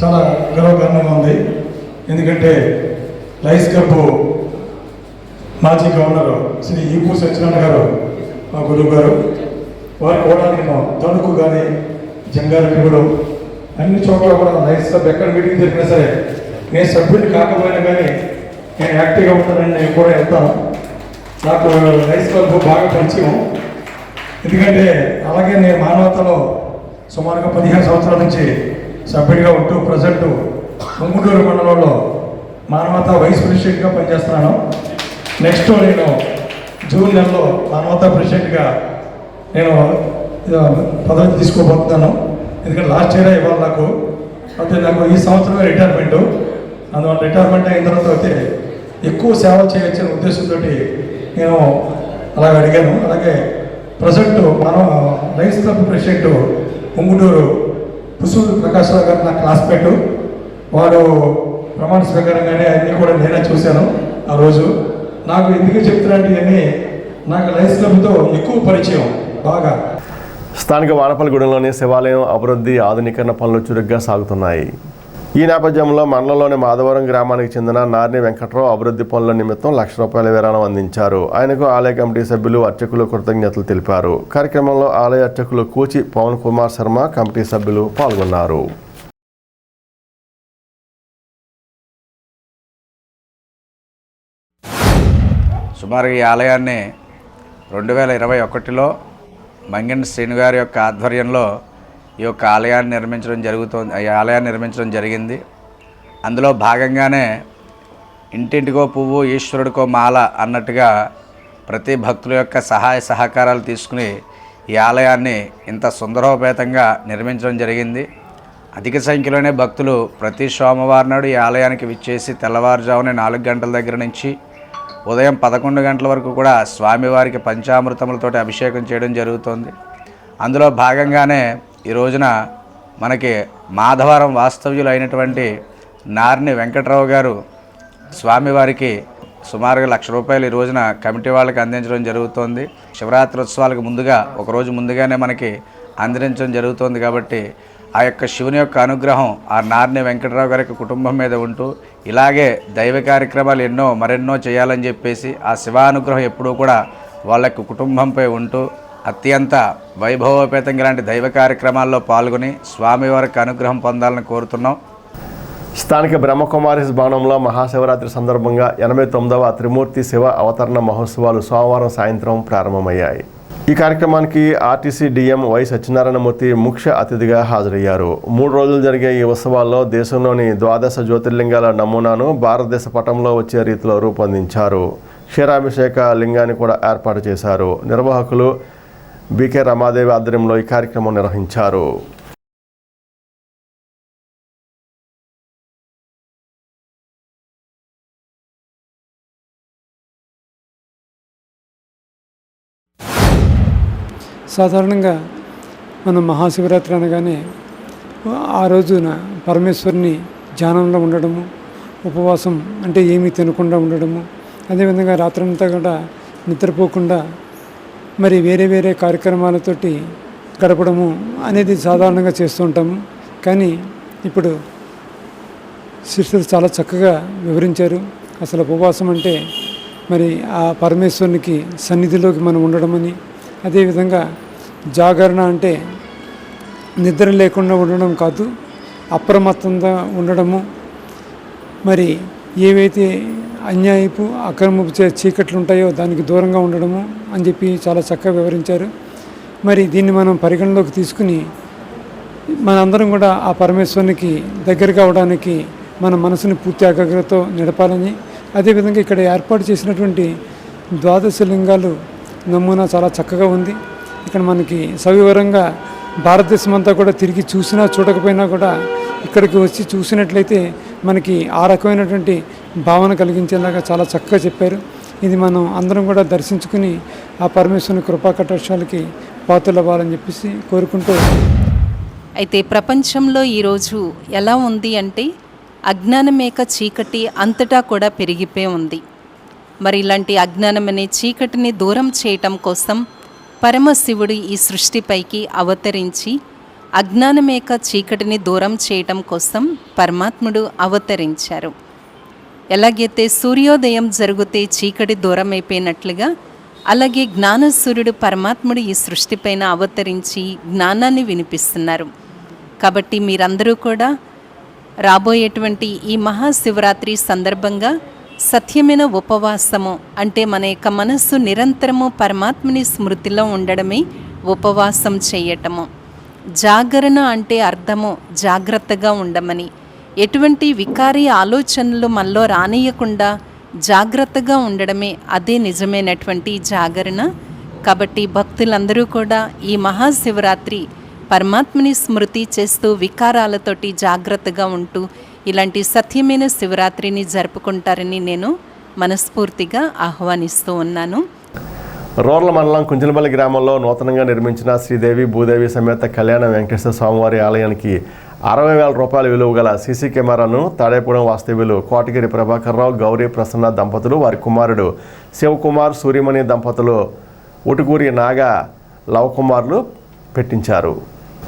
చాలా గర్వకారణంగా ఉంది. ఎందుకంటే లయన్స్ క్లబ్ మాజీ గవర్నర్ శ్రీ ఈపూ సత్యనారాయణ గారు మా గురువు గారు, వారు కూడా నేను తణుకు కానీ జంగారెడ్డి కూడా అన్ని చోట్ల కూడా లయన్స్ క్లబ్ ఎక్కడ మీటింగ్ జరిగినా సరే నేను సభ్యుడిని కాకపోయినా కానీ నేను యాక్టివ్గా ఉంటానని నేను కూడా వెళ్తాను. నాకు లయన్స్ క్లబ్ బాగా పరిచయం. ఎందుకంటే అలాగే నేను మానవతలో సుమారుగా 15 సంవత్సరాల నుంచి సభ్యుడిగా ఉంటూ ప్రజెంట్ ఉంగుటూరు మండలంలో మానవతా వైస్ ప్రెసిడెంట్గా పనిచేస్తున్నాను. నెక్స్ట్ నేను జూన్ నెలలో మానవతా ప్రెసిడెంట్గా నేను పదవి తీసుకోబోతున్నాను. ఎందుకంటే లాస్ట్ ఇయర్ ఇవ్వాలి నాకు, అయితే నాకు ఈ సంవత్సరమే రిటైర్మెంటు. అందువల్ల రిటైర్మెంట్ అయిన తర్వాత అయితే ఎక్కువ సేవ చేయొచ్చనే ఉద్దేశంతో నేను అలాగ అడిగాను. అలాగే ప్రజెంట్ మనం Lions club president Unguturu Pusuru Prakash Rao గారు నా క్లాస్మేటు. వాడు ప్రమాణ స్వీకారంగానే అన్నీ కూడా నేనే చూశాను ఆ రోజు. నాకు ఎందుకు చెప్తున్నట్టు ఇవన్నీ నాకు లయన్స్ క్లబ్తో ఎక్కువ పరిచయం బాగా. స్థానిక వానపల్లిగూడెంలోని శివాలయం అభివృద్ధి ఆధునీకరణ పనులు చురుగ్గా సాగుతున్నాయి. ఈ నేపథ్యంలో మండలంలోని మాధవరం గ్రామానికి చెందిన నార్ని వెంకట్రావు అభివృద్ధి పనుల నిమిత్తం ₹1,00,000 విరాళం అందించారు. ఆయనకు ఆలయ కమిటీ సభ్యులు అర్చకులు కృతజ్ఞతలు తెలిపారు. కార్యక్రమంలో ఆలయ అర్చకులు కూచి పవన్ కుమార్ శర్మ, కమిటీ సభ్యులు పాల్గొన్నారు. సుమారు ఈ ఆలయాన్ని 2021లో మంగెండి శ్రీను గారి యొక్క ఆధ్వర్యంలో ఈ యొక్క ఆలయాన్ని నిర్మించడం జరిగింది. అందులో భాగంగానే ఇంటింటికో పువ్వు ఈశ్వరుడికో మాల అన్నట్టుగా ప్రతి భక్తుల యొక్క సహాయ సహకారాలు తీసుకుని ఈ ఆలయాన్ని ఇంత సుందరోపేతంగా నిర్మించడం జరిగింది. అధిక సంఖ్యలోనే భక్తులు ప్రతి సోమవారం నాడు ఈ ఆలయానికి విచ్చేసి తెల్లవారుజామున 4 గంటల దగ్గర నుంచి ఉదయం 11 గంటల వరకు కూడా స్వామివారికి పంచామృతములతోటి అభిషేకం చేయడం జరుగుతుంది. అందులో భాగంగానే ఈ రోజున మనకి మాధవరం వాస్తవ్యులు అయినటువంటి నార్ని వెంకట్రావు గారు స్వామివారికి సుమారుగా ₹1,00,000 ఈ రోజున కమిటీ వాళ్ళకి అందించడం జరుగుతోంది. శివరాత్రి ఉత్సవాలకు ముందుగా ఒకరోజు ముందుగానే మనకి అందించడం జరుగుతోంది. కాబట్టి ఆ యొక్క శివుని యొక్క అనుగ్రహం ఆ నార్ని వెంకట్రావు గారి కుటుంబం మీద ఉంటూ ఇలాగే దైవ కార్యక్రమాలు మరెన్నో చేయాలని చెప్పేసి ఆ శివానుగ్రహం ఎప్పుడూ కూడా వాళ్ళ యొక్క కుటుంబంపై ఉంటూ అత్యంత వైభవోపేతంగా ఇలాంటి దైవ కార్యక్రమాల్లో పాల్గొని స్వామివారికి అనుగ్రహం పొందాలని కోరుతున్నాం. స్థానిక బ్రహ్మకుమారీస్ భవనంలో మహాశివరాత్రి సందర్భంగా 89వ త్రిమూర్తి శివ అవతరణ మహోత్సవాలు సోమవారం సాయంత్రం ప్రారంభమయ్యాయి. ఈ కార్యక్రమానికి ఆర్టీసీ డిఎం వై సత్యనారాయణమూర్తి ముఖ్య అతిథిగా హాజరయ్యారు. 3 రోజులు జరిగే ఈ ఉత్సవాల్లో దేశంలోని 12 జ్యోతిర్లింగాల నమూనాను భారతదేశ పటంలో వచ్చే రీతిలో రూపొందించారు. క్షీరాభిషేక లింగాన్ని కూడా ఏర్పాటు చేశారు. నిర్వాహకులు బీకే రమాదేవి ఆధ్వర్యంలో ఈ కార్యక్రమం నిర్వహించారు. సాధారణంగా మనం మహాశివరాత్రి అనగానే ఆ రోజున పరమేశ్వరుని ధ్యానంలో ఉండడము, ఉపవాసం అంటే ఏమీ తినకుండా ఉండడము, అదేవిధంగా రాత్రంతా కూడా నిద్రపోకుండా మరి వేరే వేరే కార్యక్రమాలతోటి గడపడము అనేది సాధారణంగా చేస్తూ ఉంటాము. కానీ ఇప్పుడు శిష్యులు చాలా చక్కగా వివరించారు. అసలు ఉపవాసం అంటే మరి ఆ పరమేశ్వరునికి సన్నిధిలోకి మనం ఉండడమని, అదేవిధంగా జాగరణ అంటే నిద్ర లేకుండా ఉండడం కాదు, అప్రమత్తంగా ఉండడము, మరి ఏవైతే అన్యాయపు అక్రమపు చీకట్లు ఉంటాయో దానికి దూరంగా ఉండడము అని చెప్పి చాలా చక్కగా వివరించారు. మరి దీన్ని మనం పరిగణలోకి తీసుకుని మనందరం కూడా ఆ పరమేశ్వరునికి దగ్గరగా అవడానికి మన మనసుని పూర్తి ఏకాగ్రతతో నడపాలని, అదేవిధంగా ఇక్కడ ఏర్పాటు చేసినటువంటి 12 లింగాలు నమూనా చాలా చక్కగా ఉంది. ఇక్కడ మనకి సవివరంగా భారతదేశం అంతా కూడా తిరిగి చూసినా చూడకపోయినా కూడా ఇక్కడికి వచ్చి చూసినట్లయితే మనకి ఆ రకమైనటువంటి భావన కలిగించేలాగా చాలా చక్కగా చెప్పారు. ఇది మనం అందరం కూడా దర్శించుకుని ఆ పరమేశ్వరుని కృపా కటాక్షాలకి పాత్రలు అవ్వాలని చెప్పేసి కోరుకుంటూ, అయితే ప్రపంచంలో ఈరోజు ఎలా ఉంది అంటే అజ్ఞానమేక చీకటి అంతటా కూడా పెరిగిపోయి ఉంది. మరి ఇలాంటి అజ్ఞానం అనే చీకటిని దూరం చేయటం కోసం పరమశివుడు ఈ సృష్టిపైకి అవతరించి అజ్ఞానమేక చీకటిని దూరం చేయటం కోసం పరమాత్ముడు అవతరించారు. ఎలాగైతే సూర్యోదయం జరిగితే చీకటి దూరం అయిపోయినట్లుగా అలాగే జ్ఞానసూర్యుడు పరమాత్ముడు ఈ సృష్టిపైన అవతరించి జ్ఞానాన్ని వినిపిస్తున్నారు. కాబట్టి మీరందరూ కూడా రాబోయేటువంటి ఈ మహాశివరాత్రి సందర్భంగా సత్యమైన ఉపవాసము అంటే మన యొక్క మనస్సు నిరంతరము పరమాత్మని స్మృతిలో ఉండడమే ఉపవాసం చేయటము. జాగరణ అంటే అర్థము జాగ్రత్తగా ఉండమని, ఎటువంటి వికారి ఆలోచనలు మనలో రానియకుండా జాగ్రత్తగా ఉండడమే అదే నిజమైనటువంటి జాగరణ. కాబట్టి భక్తులందరూ కూడా ఈ మహాశివరాత్రి పరమాత్మని స్మృతి చేస్తూ వికారాలతోటి జాగ్రత్తగా ఉంటూ ఇలాంటి సత్యమైన శివరాత్రిని జరుపుకుంటారని నేను మనస్ఫూర్తిగా ఆహ్వానిస్తూ ఉన్నాను. రోర్ల మండలం కుంజలపల్లి గ్రామంలో నూతనంగా నిర్మించిన శ్రీదేవి భూదేవి సమేత కళ్యాణ వెంకటేశ్వర స్వామివారి ఆలయానికి 60,000 రూపాయల విలువ గల సీసీ కెమెరాను తాడేపురం వాస్తవ్యులు కోటగిరి ప్రభాకర్రావు, గౌరీ ప్రసన్న దంపతులు, వారి కుమారుడు శివకుమార్, సూర్యమణి దంపతులు, ఉటుకూరి నాగా లవకుమార్లు పెట్టించారు.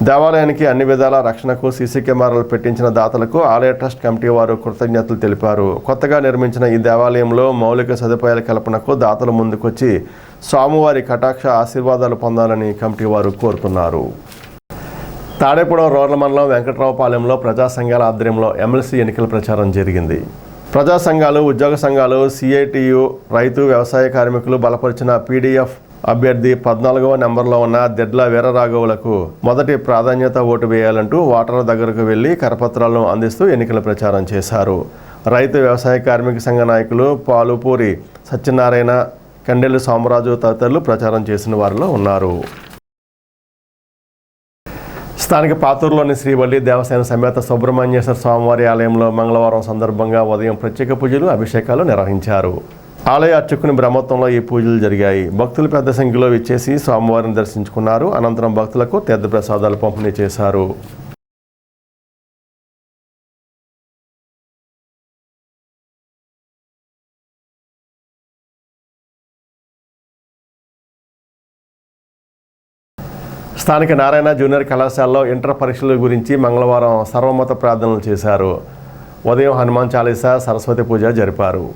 దేవాలయానికి అన్ని విధాల రక్షణకు సీసీ కెమెరాలు పెట్టించిన దాతలకు ఆలయ ట్రస్ట్ కమిటీ వారు కృతజ్ఞతలు తెలిపారు. కొత్తగా నిర్మించిన ఈ దేవాలయంలో మౌలిక సదుపాయాల కల్పనకు దాతలు ముందుకొచ్చి స్వామివారి కటాక్ష ఆశీర్వాదాలు పొందాలని కమిటీ వారు కోరుతున్నారు. తాడేపురం రోడ్ల మండలం వెంకట్రావుపాలెంలో ప్రజా సంఘాల ఆధ్వర్యంలో ఎమ్మెల్సీ ఎన్నికల ప్రచారం జరిగింది. ప్రజా సంఘాలు, ఉద్యోగ సంఘాలు, సిఐటియు, రైతు, వ్యవసాయ కార్మికులు బలపరిచిన పీడీఎఫ్ అభ్యర్థి 14వ నెంబర్లో ఉన్న దెడ్ల వీరరాఘవులకు మొదటి ప్రాధాన్యత ఓటు వేయాలంటూ ఓటర్ల దగ్గరకు వెళ్లి కరపత్రాలను అందిస్తూ ఎన్నికల ప్రచారం చేశారు. రైతు, వ్యవసాయ కార్మిక సంఘ నాయకులు పాలుపూరి సత్యనారాయణ, కండెల్లి సోమరాజు తదితరులు ప్రచారం చేసిన వారిలో ఉన్నారు. స్థానిక పాతూరులోని శ్రీవల్లి దేవసేన సమేత సుబ్రహ్మణ్యేశ్వర స్వామివారి ఆలయంలో మంగళవారం సందర్భంగా ఉదయం ప్రత్యేక పూజలు, అభిషేకాలు నిర్వహించారు. ఆలయ అర్చకుని బ్రహ్మోత్సవంలో ఈ పూజలు జరిగాయి. భక్తులు పెద్ద సంఖ్యలో విచ్చేసి స్వామివారిని దర్శించుకున్నారు. అనంతరం భక్తులకు తీర్థప్రసాదాలు పంపిణీ చేశారు. స్థానిక నారాయణ జూనియర్ కళాశాలలో ఇంటర్ పరీక్షల గురించి మంగళవారం సర్వమత ప్రార్థనలు చేశారు. ఉదయం హనుమాన్ చాలీసా, సరస్వతి పూజ జరిపారు.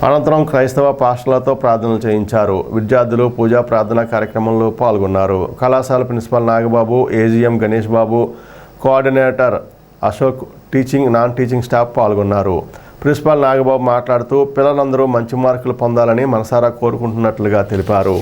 అనంతరం క్రైస్తవ పాస్టర్లతో ప్రార్థనలు చేయించారు. విద్యార్థులు పూజా ప్రార్థన కార్యక్రమంలో పాల్గొన్నారు. కళాశాల principal Nagababu, AGM Ganesh Babu, coordinator Ashok, teaching, non teaching staff పాల్గొన్నారు. ప్రిన్సిపాల్ నాగబాబు మాట్లాడుతూ పిల్లలందరూ మంచి మార్కులు పొందాలని మనసారా కోరుకుంటున్నట్లుగా తెలిపారు.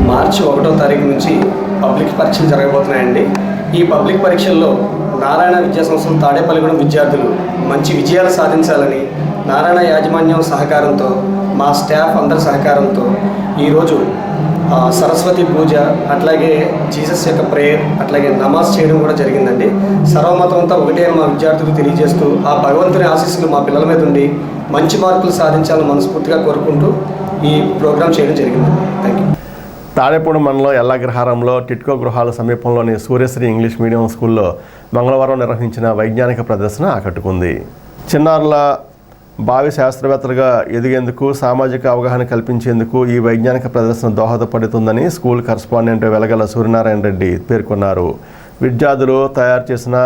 మార్చి 1వ తారీఖు నుంచి పబ్లిక్ పరీక్షలు జరగబోతున్నాయండి. ఈ పబ్లిక్ పరీక్షల్లో నారాయణ విద్యాసంస్థల తాడేపల్లిగూడెం విద్యార్థులు మంచి విజయాలు సాధించాలని నారాయణ యాజమాన్యం సహకారంతో, మా స్టాఫ్ అందరి సహకారంతో ఈరోజు సరస్వతి పూజ, అట్లాగే జీసస్ యొక్క ప్రేయర్, అట్లాగే నమాజ్ చేయడం కూడా జరిగిందండి. సర్వమతం అంతా ఒకటే మా విద్యార్థులకు తెలియజేస్తూ ఆ భగవంతుని ఆశీస్సులు మా పిల్లల మీద ఉండి మంచి మార్కులు సాధించాలని మనస్ఫూర్తిగా కోరుకుంటూ ఈ ప్రోగ్రాం చేయడం జరిగిందండి. Thank you. తాడేపూడి మండలం ఎల్లాగ్రహారంలో టిట్కో గృహాల సమీపంలోని సూర్యశ్రీ ఇంగ్లీష్ మీడియం స్కూల్లో మంగళవారం నిర్వహించిన వైజ్ఞానిక ప్రదర్శన ఆకట్టుకుంది. చిన్నారుల భావి శాస్త్రవేత్తలుగా ఎదిగేందుకు, సామాజిక అవగాహన కల్పించేందుకు ఈ వైజ్ఞానిక ప్రదర్శన దోహదపడుతుందని స్కూల్ కరస్పాండెంట్ వెలగల సూర్యనారాయణ రెడ్డి పేర్కొన్నారు. విద్యార్థులు తయారు చేసిన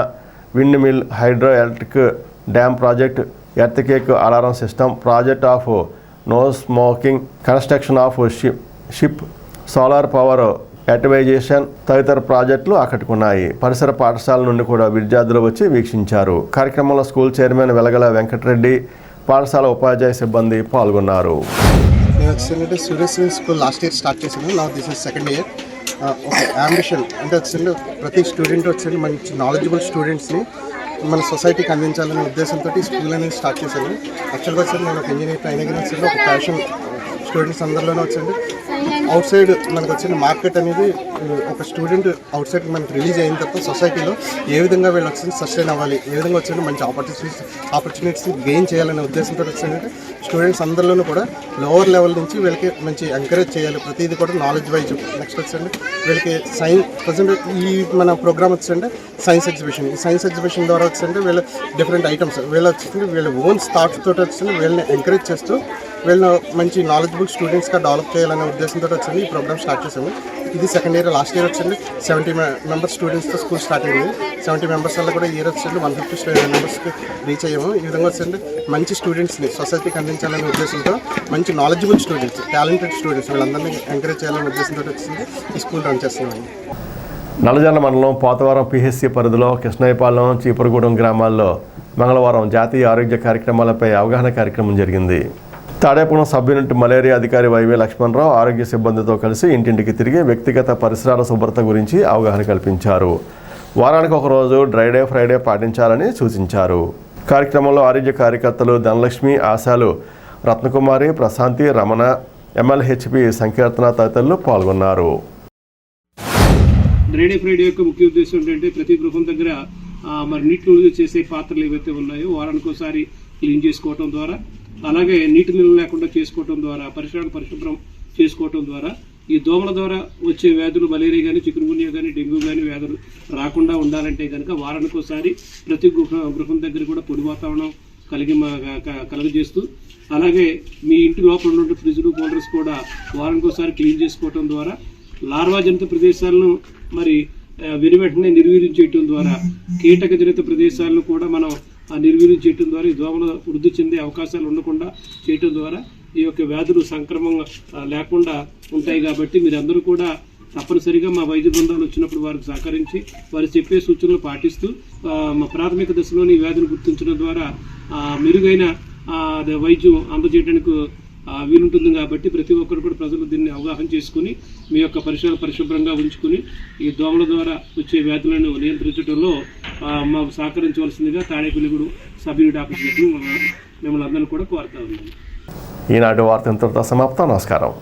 windmill, hydro electric dam project, earthquake alarm system, project of no smoking, construction of ship, solar power activisation తదితర ప్రాజెక్టులు ఆకట్టుకున్నాయి. పరిసర పాఠశాల నుండి కూడా విద్యార్థులు వచ్చి వీక్షించారు. కార్యక్రమంలో స్కూల్ చైర్మన్ వెలగల వెంకటరెడ్డి, పాఠశాల ఉపాధ్యాయ సిబ్బంది పాల్గొన్నారు. నేను వచ్చేసరికి Suryasri school last year start చేశాను. నా దిస్ ఇస్ సెకండ్ ఇయర్. ఒక అంబిషన్ అంటే వచ్చేసరికి ప్రతి స్టూడెంట్ వచ్చేసరికి మంచి నాలెడ్జబుల్ స్టూడెంట్స్ని మన సొసైటీకి అందించాలనే ఉద్దేశంతో ఈ స్కూల్ అనేది స్టార్ట్ చేశాను. యాక్చువల్గా వచ్చేసి నేను ఒక ఇంజనీర్ ట్రైనింగ్ వచ్చేసి ఒక ప్యాషన్ స్టూడెంట్స్ అందరిలోనే వచ్చండి. అవుట్ సైడ్ మనకు వచ్చిన మార్కెట్ అనేది ఒక స్టూడెంట్ అవుట్ సైడ్ మనకు రిలీజ్ అయిన తర్వాత సొసైటీలో ఏ విధంగా వీళ్ళు వచ్చి సస్టైన్ అవ్వాలి, ఏ విధంగా వచ్చి మంచి ఆపర్చునిటీస్ గెయిన్ చేయాలనే ఉద్దేశంతో వచ్చిందంటే స్టూడెంట్స్ అందరిలోనూ కూడా లోవర్ లెవెల్ నుంచి వీళ్ళకి మంచి ఎంకరేజ్ చేయాలి. ప్రతిదీ కూడా నాలెడ్జ్ వైజ్. నెక్స్ట్ వచ్చండి వీళ్ళకి ప్రజెంట్ ఈ మన ప్రోగ్రామ్ వచ్చండి సైన్స్ ఎగ్జిబిషన్. ఈ సైన్స్ ఎగ్జిబిషన్ ద్వారా వచ్చండి వీళ్ళ డిఫరెంట్ ఐటమ్స్ వీళ్ళు వచ్చి వీళ్ళ ఓన్ థాట్స్ తోటి వచ్చింది వీళ్ళని ఎంకరేజ్ చేస్తూ వీళ్ళని మంచి నాలెడ్జబుల్ స్టూడెంట్స్గా డెవలప్ చేయాలనే ఉద్దేశంతో వచ్చింది ఈ ప్రోగ్రామ్ స్టార్ట్ చేసాము. ఇది సెకండ్ ఇయర్. లాస్ట్ ఇయర్ వచ్చింది 70 మెంబర్స్ స్టూడెంట్స్తో స్కూల్ స్టార్ట్ అయింది. 70 మెంబర్స్ వల్ల కూడా ఇయర్ వచ్చింది 150 మెంబర్స్కి రీచ్ అయ్యాము. ఈ విధంగా వచ్చింది మంచి స్టూడెంట్స్ని సొసైటీకి అందించాలనే ఉద్దేశంతో, మంచి నాలెడ్జబుల్ స్టూడెంట్స్, టాలెంటెడ్ స్టూడెంట్స్ వీళ్ళందరినీ ఎంకరేజ్ చేయాలనే ఉద్దేశంతో వచ్చింది ఈ స్కూల్ రన్ చేస్తున్నాము. నల్లజర్ల మండలం పోతవరం పిహెచ్సి పరిధిలో కృష్ణయ్యపాలెం చీపురుగూడెం గ్రామాల్లో మంగళవారం జాతీయ ఆరోగ్య కార్యక్రమాలపై అవగాహన కార్యక్రమం జరిగింది. తాడేపురం సబ్ యూనిట్ మలేరియా అధికారి వైవే లక్ష్మణరావు ఆరోగ్య సిబ్బందితో కలిసి ఇంటింటికి తిరిగి వ్యక్తిగత పరిసరాల శుభ్రత గురించి అవగాహన కల్పించారు. వారానికి ఒకరోజు డ్రై డే ఫ్రైడే పాటించాలని సూచించారు. కార్యక్రమంలో ఆరోగ్య కార్యకర్తలు ధనలక్ష్మి, ఆశాలు, రత్నకుమారి, ప్రశాంతి, రమణ, MLHP సంకీర్తన తదితరులు పాల్గొన్నారు. డ్రై డే ఫ్రైడే యొక్క ముఖ్య ఉద్దేశం ఏంటంటే ప్రతి గృహం దగ్గర మరి నీటిని చేసే పాత్రలు ఏవైతే ఉన్నాయో వారానికి ఒకసారి క్లీన్ చేసుకోవటం ద్వారా, అలాగే నీటి నిల్వ లేకుండా చేసుకోవటం ద్వారా, పరిసరాలు పరిశుభ్రం చేసుకోవటం ద్వారా ఈ దోమల ద్వారా వచ్చే వ్యాధులు మలేరియా కానీ, చికున్గున్యా కానీ, డెంగ్యూ కానీ వ్యాధులు రాకుండా ఉండాలంటే కనుక వారానికి ఒకసారి ప్రతి గృహం దగ్గర కూడా పొడి వాతావరణం కలుగజేస్తూ, అలాగే మీ ఇంటి లోపల ఉన్న ఫ్రిడ్జ్లు, కూలర్స్ కూడా వారానికి ఒకసారి క్లీన్ చేసుకోవటం ద్వారా లార్వా జనిత ప్రదేశాలను మరి వెంటనే నిర్వీర్యం చేయటం ద్వారా, కీటక జనిత ప్రదేశాలను కూడా మనం నిర్వీర్యం చేయటం ద్వారా ఈ దోమలు వృద్ధి చెందే అవకాశాలు ఉండకుండా చేయటం ద్వారా ఈ యొక్క వ్యాధులు సంక్రమం లేకుండా ఉంటాయి. కాబట్టి మీరందరూ కూడా తప్పనిసరిగా మా వైద్య బృందాలు వచ్చినప్పుడు వారికి సహకరించి వారు చెప్పే సూచనలు పాటిస్తూ మా ప్రాథమిక దశలోని వ్యాధిని గుర్తించడం ద్వారా మెరుగైన వైద్యం అందజేయడానికి వీలుంటుంది. కాబట్టి ప్రతి ఒక్కరు కూడా ప్రజలు దీన్ని అవగాహన చేసుకుని మీ యొక్క పరిసరాలు పరిశుభ్రంగా ఉంచుకుని ఈ దోమల ద్వారా వచ్చే వ్యాధులను నియంత్రించడంలో మాకు సహకరించవలసిందిగా తాడేపల్లిగూడెం సబ్ యూనిట్ ఆఫీసర్లకు మిమ్మల్ని అందరినీ కూడా కోరుతా ఉన్నాను. ఈనాటి వార్త ఇంతటితో సమాప్తం. నమస్కారం.